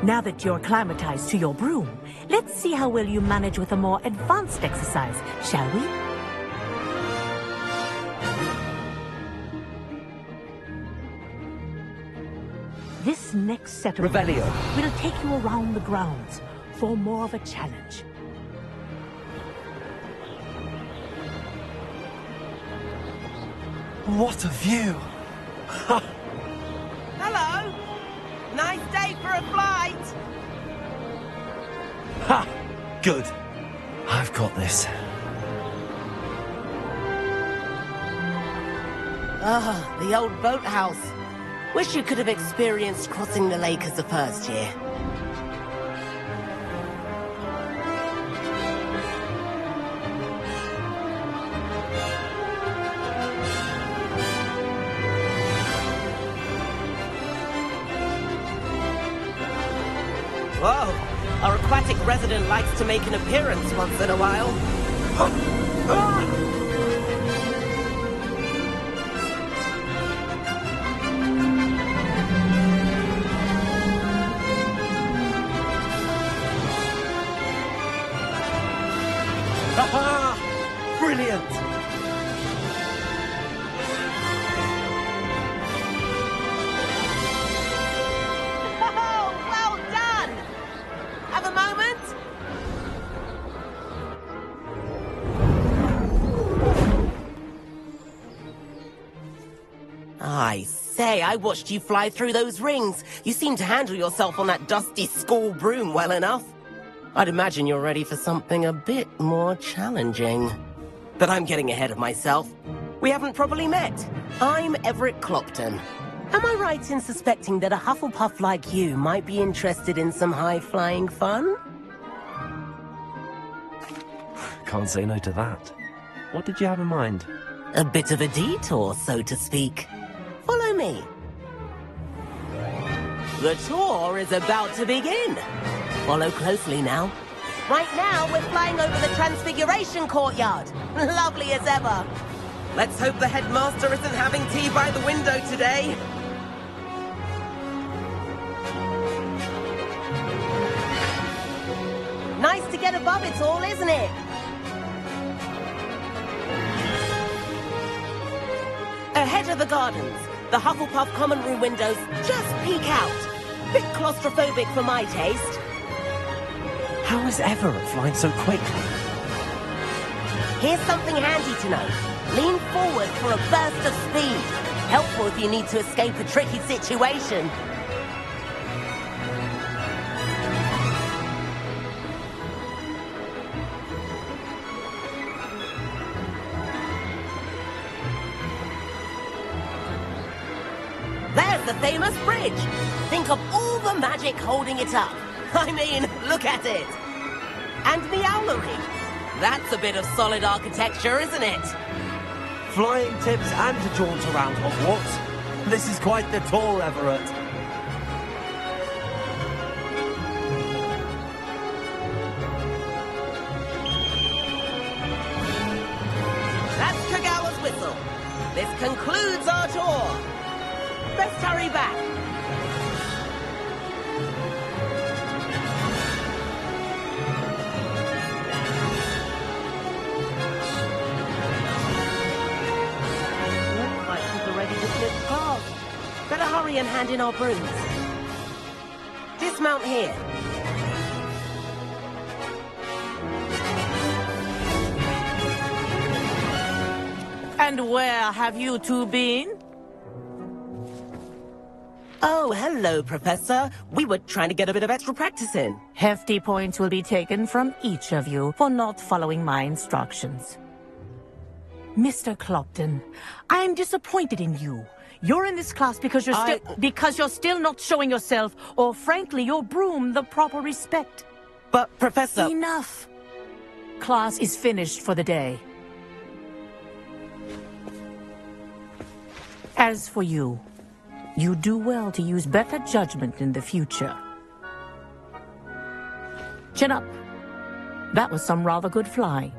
Now that you're acclimatized to your broom, let's see how well you manage with a more advanced exercise, shall we? This next set of Revelio. will take you around the grounds for more of a challenge. What a view! Hello! Nice day for a flight! Ha! Good. I've got this. Ah, the old boathouse. Wish you could have experienced crossing the lake as the first year. president likes to make an appearance once in a while. Haha! Brilliant! Oh, well done! Have a moment? I say, I watched you fly through those rings. You seem to handle yourself on that dusty school broom well enough. I'd imagine you're ready for something a bit more challenging. But I'm getting ahead of myself. We haven't properly met. I'm Everett Clopton. Am I right in suspecting that a Hufflepuff like you might be interested in some high-flying fun? Can't say no to that. What did you have in mind? A bit of a detour, so to speak. Follow me. The tour is about to begin. Follow closely now. Right now, we're flying over the Transfiguration Courtyard. Lovely as ever. Let's hope the headmaster isn't having tea by the window today. Nice to get above it all, isn't it? Ahead of the gardens, the Hufflepuff common room windows just peek out. Bit claustrophobic for my taste. How is Everett flying so quickly? Here's something handy to know. Lean forward for a burst of speed. Helpful if you need to escape a tricky situation. There's the famous bridge. Think of all the magic holding it up. I mean, look at it. And the owlery. That's a bit of solid architecture, isn't it? Flying tips and a jaunt around Hogwarts. This is quite the tour, Everett. That's Kagawa's whistle. This concludes our tour. Best hurry back. Looks like people are ready to flip cars. Better hurry and hand in our brooms. Dismount here. And where have you two been? Oh, hello, Professor. We were trying to get a bit of extra practice in. Hefty points will be taken from each of you for not following my instructions. Mr. Clopton, I am disappointed in you. You're in this class because you're still not showing yourself, or frankly, your broom the proper respect. But, Professor... Enough. Class is finished for the day. As for you, you do well to use better judgment in the future. Chin up. That was some rather good flying.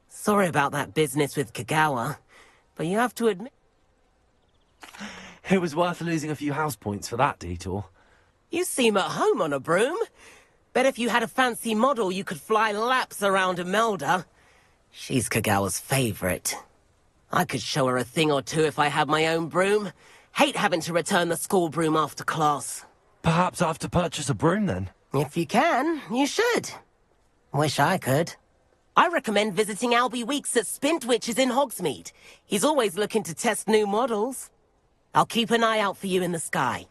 Sorry about that business with Kagawa, but you have to admit... It was worth losing a few house points for that detour. You seem at home on a broom. Bet if you had a fancy model, you could fly laps around Imelda. She's Kagawa's favorite. I could show her a thing or two if I had my own broom. Hate having to return the school broom after class. Perhaps I have to purchase a broom then? If you can, you should. Wish I could. I recommend visiting Albie Weeks at Spintwitches in Hogsmeade. He's always looking to test new models. I'll keep an eye out for you in the sky.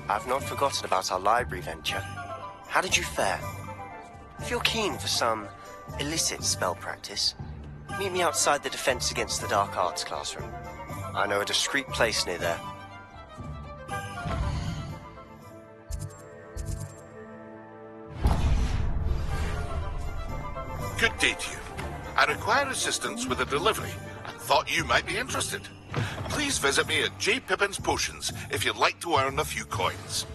I've not forgotten about our library venture. How did you fare? If you're keen for some illicit spell practice, meet me outside the Defense Against the Dark Arts classroom. I know a discreet place near there. Good day to you. I require assistance with a delivery and thought you might be interested. Please visit me at J. Pippin's Potions if you'd like to earn a few coins.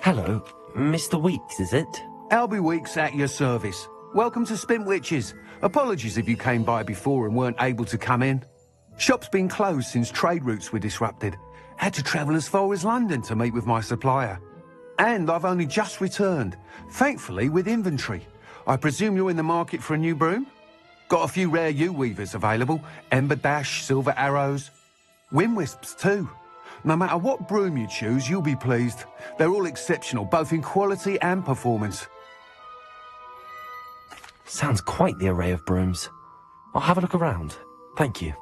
Hello, Mr. Weeks, is it? Albie Weeks at your service. Welcome to Spint Witches. Apologies if you came by before and weren't able to come in. Shop's been closed since trade routes were disrupted. Had to travel as far as London to meet with my supplier. And I've only just returned, thankfully with inventory. I presume you're in the market for a new broom? Got a few rare yew-weavers available. Ember Dash, Silver Arrows. Wind Wisps too. No matter what broom you choose, you'll be pleased. They're all exceptional, both in quality and performance. Sounds quite the array of brooms. I'll have a look around. Thank you.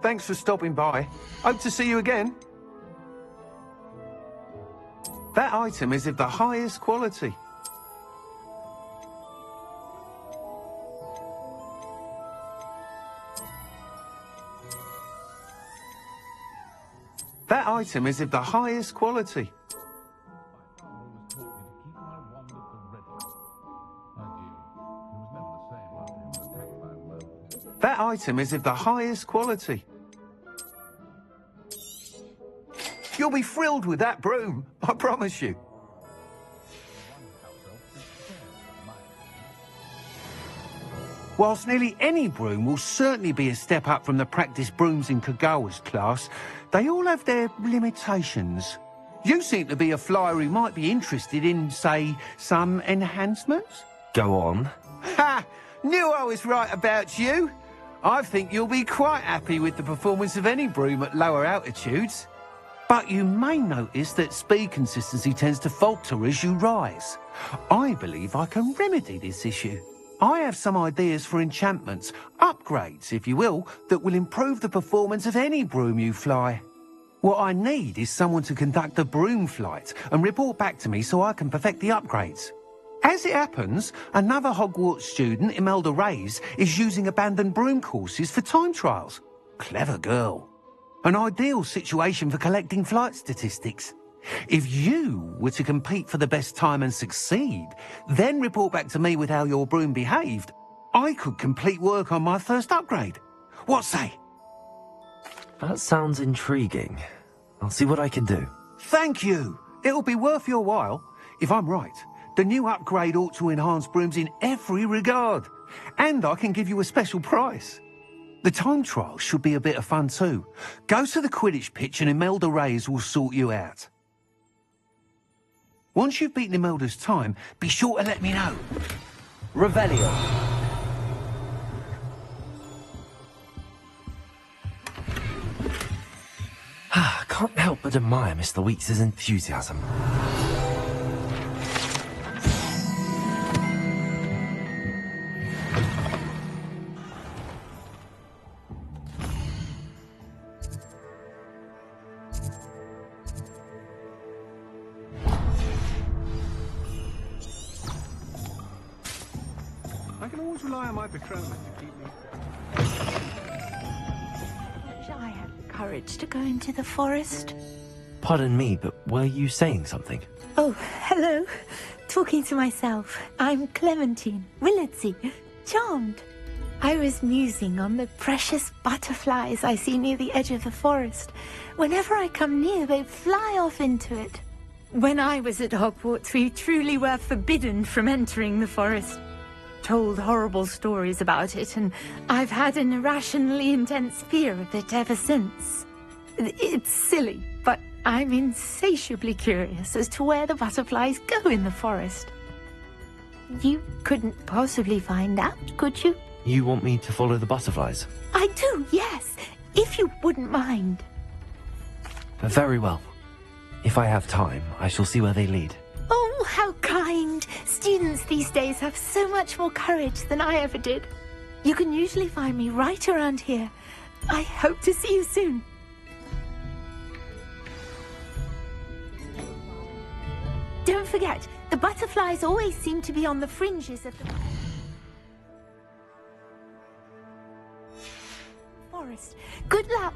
Thanks for stopping by. Hope to see you again. That item is of the highest quality. That item is of the highest quality. That item is of the highest quality. You'll be thrilled with that broom, I promise you. Whilst nearly any broom will certainly be a step up from the practice brooms in Kagawa's class, they all have their limitations. You seem to be a flyer who might be interested in, say, some enhancements? Go on. Ha! Knew I was right about you. I think you'll be quite happy with the performance of any broom at lower altitudes. But you may notice that speed consistency tends to falter as you rise. I believe I can remedy this issue. I have some ideas for enchantments, upgrades, if you will, that will improve the performance of any broom you fly. What I need is someone to conduct a broom flight and report back to me so I can perfect the upgrades. As it happens, another Hogwarts student, Imelda Reyes, is using abandoned broom courses for time trials. Clever girl. An ideal situation for collecting flight statistics. If you were to compete for the best time and succeed, then report back to me with how your broom behaved, I could complete work on my first upgrade. What say? That sounds intriguing. I'll see what I can do. Thank you. It'll be worth your while. If I'm right, the new upgrade ought to enhance brooms in every regard. And I can give you a special price. The time trial should be a bit of fun too. Go to the Quidditch pitch and Imelda Reyes will sort you out. Once you've beaten Imelda's time, be sure to let me know. Revelio. Can't help but admire Mr. Weeks' enthusiasm. I can always rely on my betrothed to keep me. I had the courage to go into the forest. Pardon me, but were you saying something? Oh, hello. Talking to myself. I'm Clementine, Willardsey, charmed. I was musing on the precious butterflies I see near the edge of the forest. Whenever I come near, they fly off into it. When I was at Hogwarts, we truly were forbidden from entering the forest. Told horrible stories about it, and I've had an irrationally intense fear of it ever since. It's silly, but I'm insatiably curious as to where the butterflies go in the forest. You couldn't possibly find out, could you? You want me to follow the butterflies? I do, yes. If you wouldn't mind. Very well. If I have time, I shall see where they lead. Oh, how kind. Students these days have so much more courage than I ever did. You can usually find me right around here. I hope to see you soon. Don't forget, the butterflies always seem to be on the fringes of the forest. Good luck.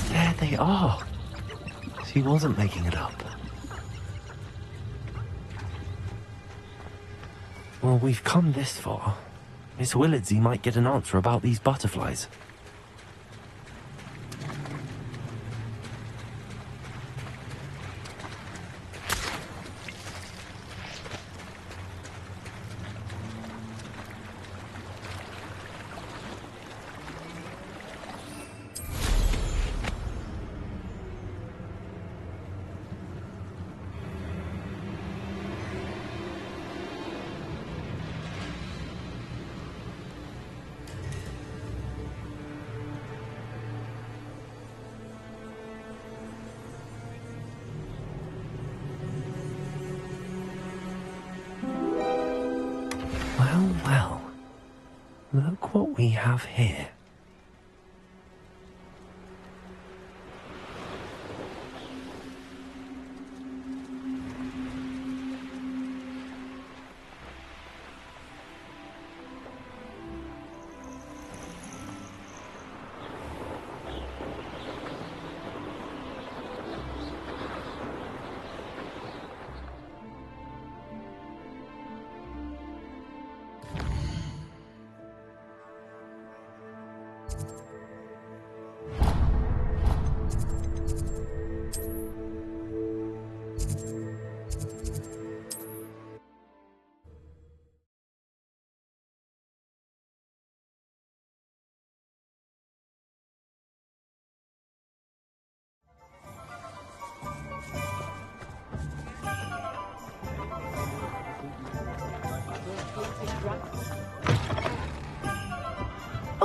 There they are. She wasn't making it up. Well, we've come this far. Miss Willardsey might get an answer about these butterflies. Well, look what we have here.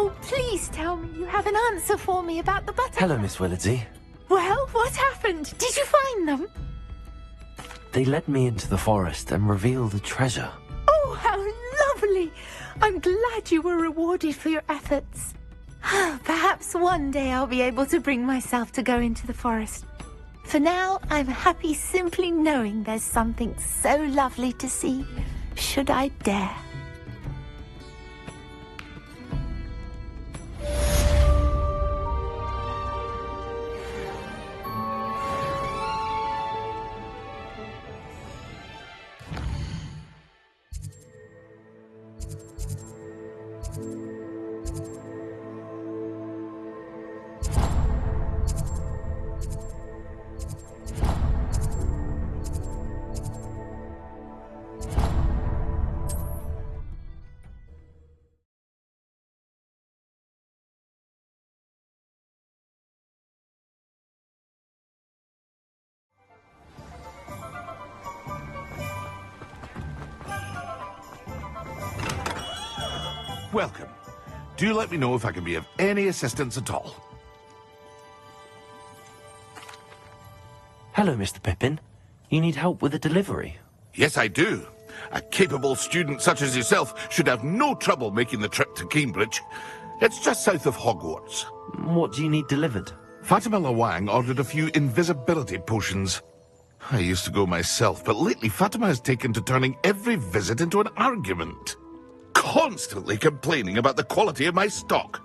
Oh, please tell me you have an answer for me about the butterflies. Hello, Miss Willardsey. Well, what happened? Did you find them? They led me into the forest and revealed a treasure. Oh, how lovely! I'm glad you were rewarded for your efforts. Perhaps one day I'll be able to bring myself to go into the forest. For now, I'm happy simply knowing there's something so lovely to see, should I dare. Welcome. Do let me know if I can be of any assistance at all. Hello, Mr. Pippin. You need help with a delivery? Yes, I do. A capable student such as yourself should have no trouble making the trip to Cambridge. It's just south of Hogwarts. What do you need delivered? Fatima Lawang ordered a few invisibility potions. I used to go myself, but lately Fatima has taken to turning every visit into an argument. Constantly complaining about the quality of my stock.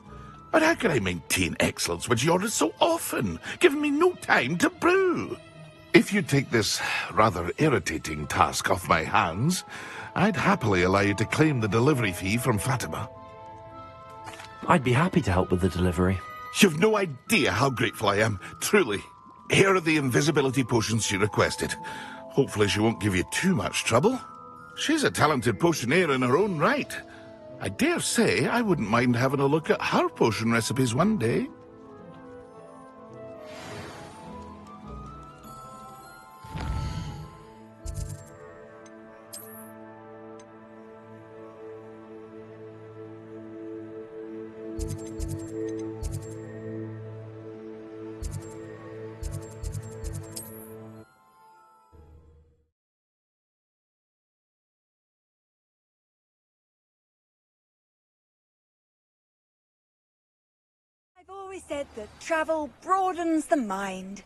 But how can I maintain excellence when she orders so often, giving me no time to brew? If you take this rather irritating task off my hands, I'd happily allow you to claim the delivery fee from Fatima. I'd be happy to help with the delivery. You've no idea how grateful I am, truly. Here are the invisibility potions she requested. Hopefully she won't give you too much trouble. She's a talented potioneer in her own right. I dare say I wouldn't mind having a look at her potion recipes one day. I've always said that travel broadens the mind.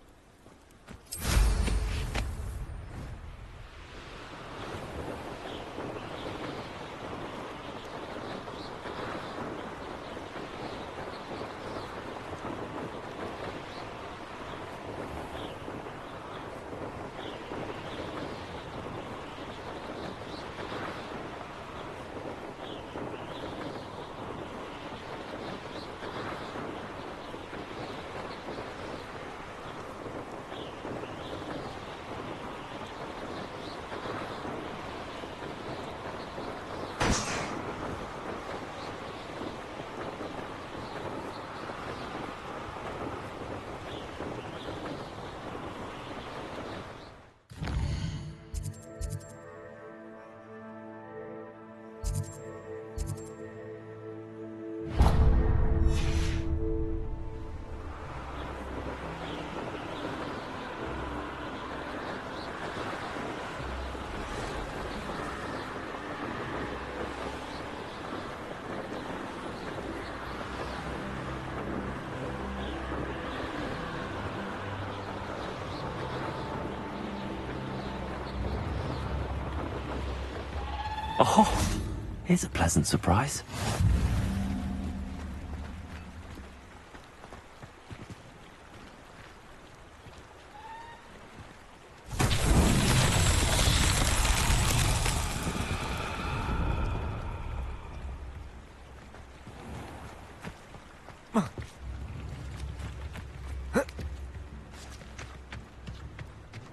Oh, here's a pleasant surprise.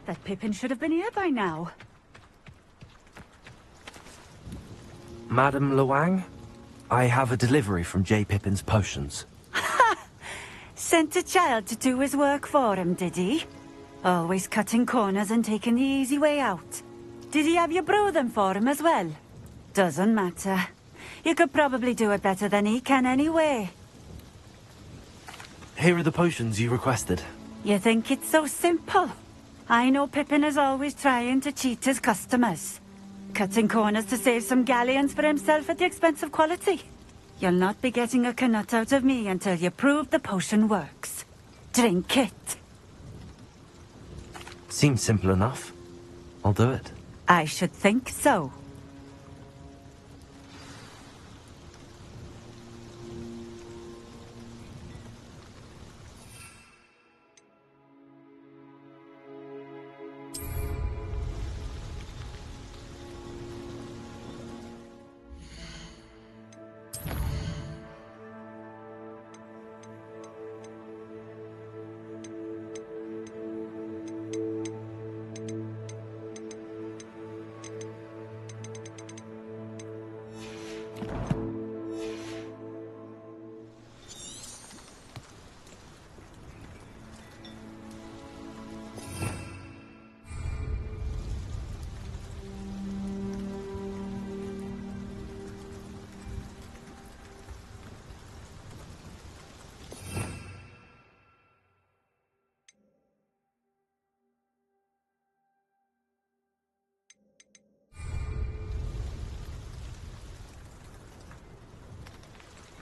That Pippin should have been here by now. Madam Lawang, I have a delivery from J. Pippin's potions. Sent a child to do his work for him, did he? Always cutting corners and taking the easy way out. Did he have you brew them for him as well? Doesn't matter. You could probably do it better than he can anyway. Here are the potions you requested. You think it's so simple? I know Pippin is always trying to cheat his customers. Cutting corners to save some galleons for himself at the expense of quality. You'll not be getting a canut out of me until you prove the potion works. Drink it. Seems simple enough. I'll do it. I should think so.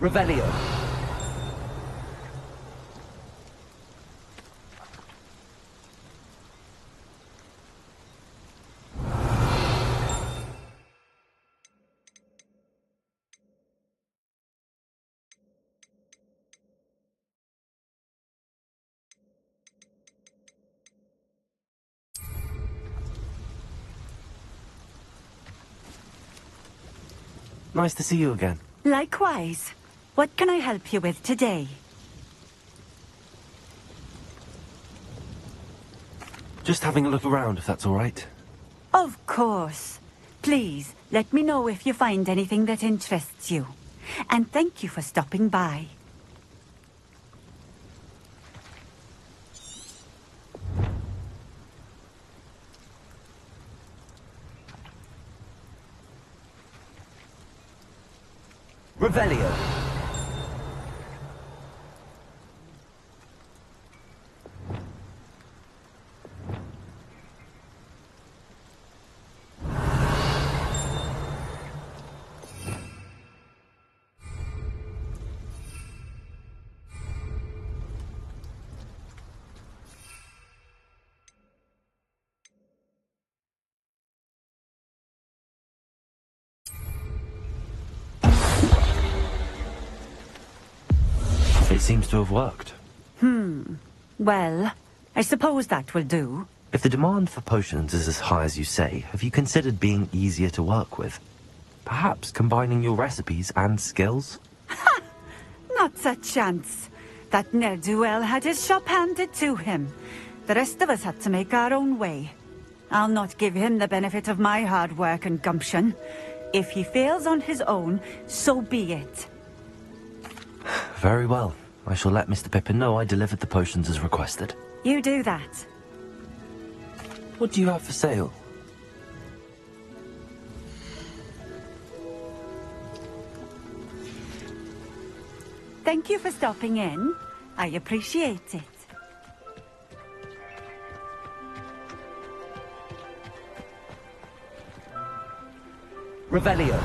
Revelio. Nice to see you again. Likewise. What can I help you with today? Just having a look around, if that's all right. Of course. Please, let me know if you find anything that interests you. And thank you for stopping by. Revelio. It seems to have worked. Well, I suppose that will do. If the demand for potions is as high as you say, have you considered being easier to work with? Perhaps combining your recipes and skills? Not a chance. That ne'er-do-well had his shop handed to him. The rest of us had to make our own way. I'll not give him the benefit of my hard work and gumption. If he fails on his own, so be it. Very well. I shall let Mr. Pippin know I delivered the potions as requested. You do that. What do you have for sale? Thank you for stopping in. I appreciate it. Revelio.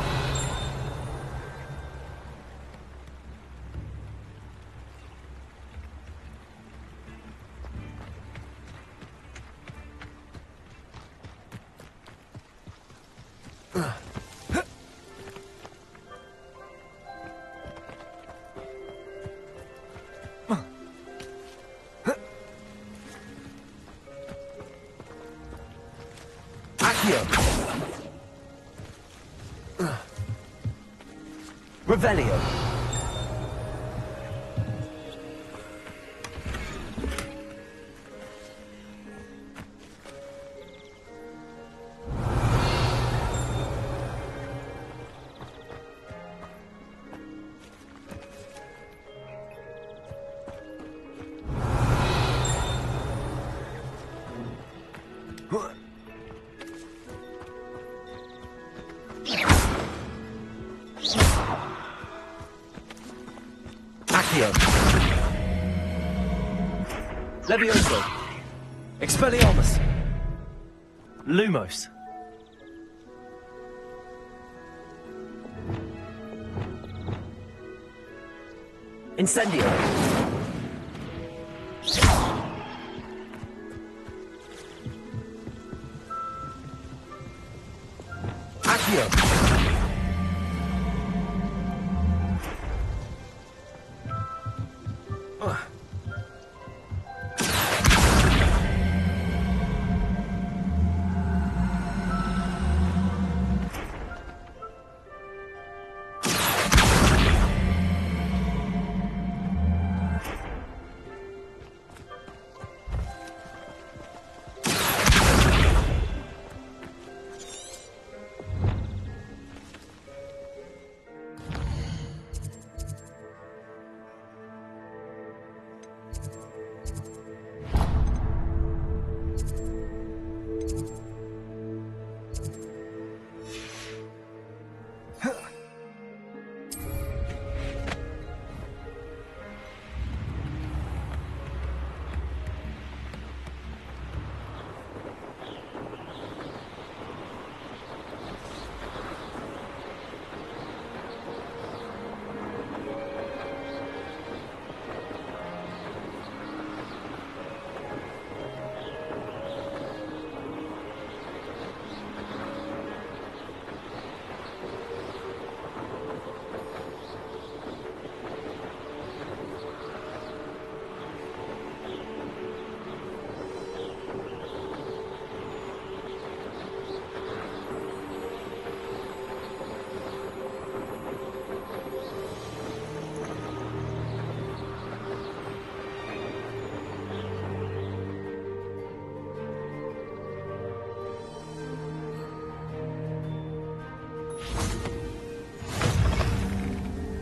Revelio. Levioso. Expelliarmus. Lumos. Incendio. Accio.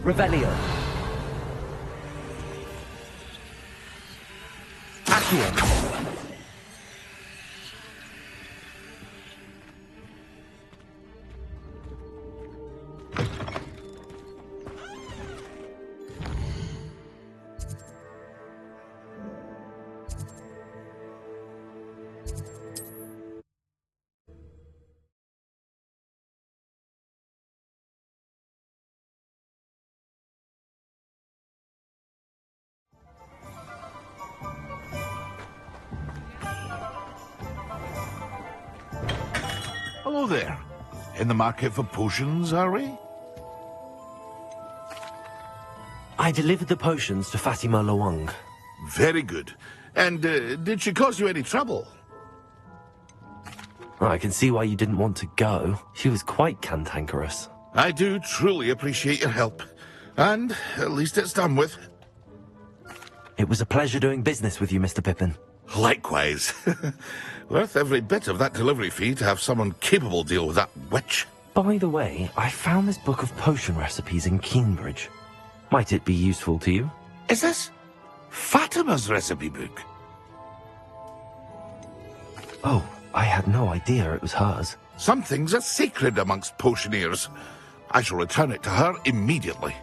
Revelio. Accio. Hello there. In the market for potions, are we? I delivered the potions to Fatima Lawang. Very good. And did she cause you any trouble? I can see why you didn't want to go. She was quite cantankerous. I do truly appreciate your help. And at least it's done with. It was a pleasure doing business with you, Mr. Pippin. Likewise. Worth every bit of that delivery fee to have someone capable deal with that witch. By the way, I found this book of potion recipes in Keenbridge. Might it be useful to you? Is this Fatima's recipe book? Oh, I had no idea it was hers. Some things are sacred amongst potioneers. I shall return it to her immediately.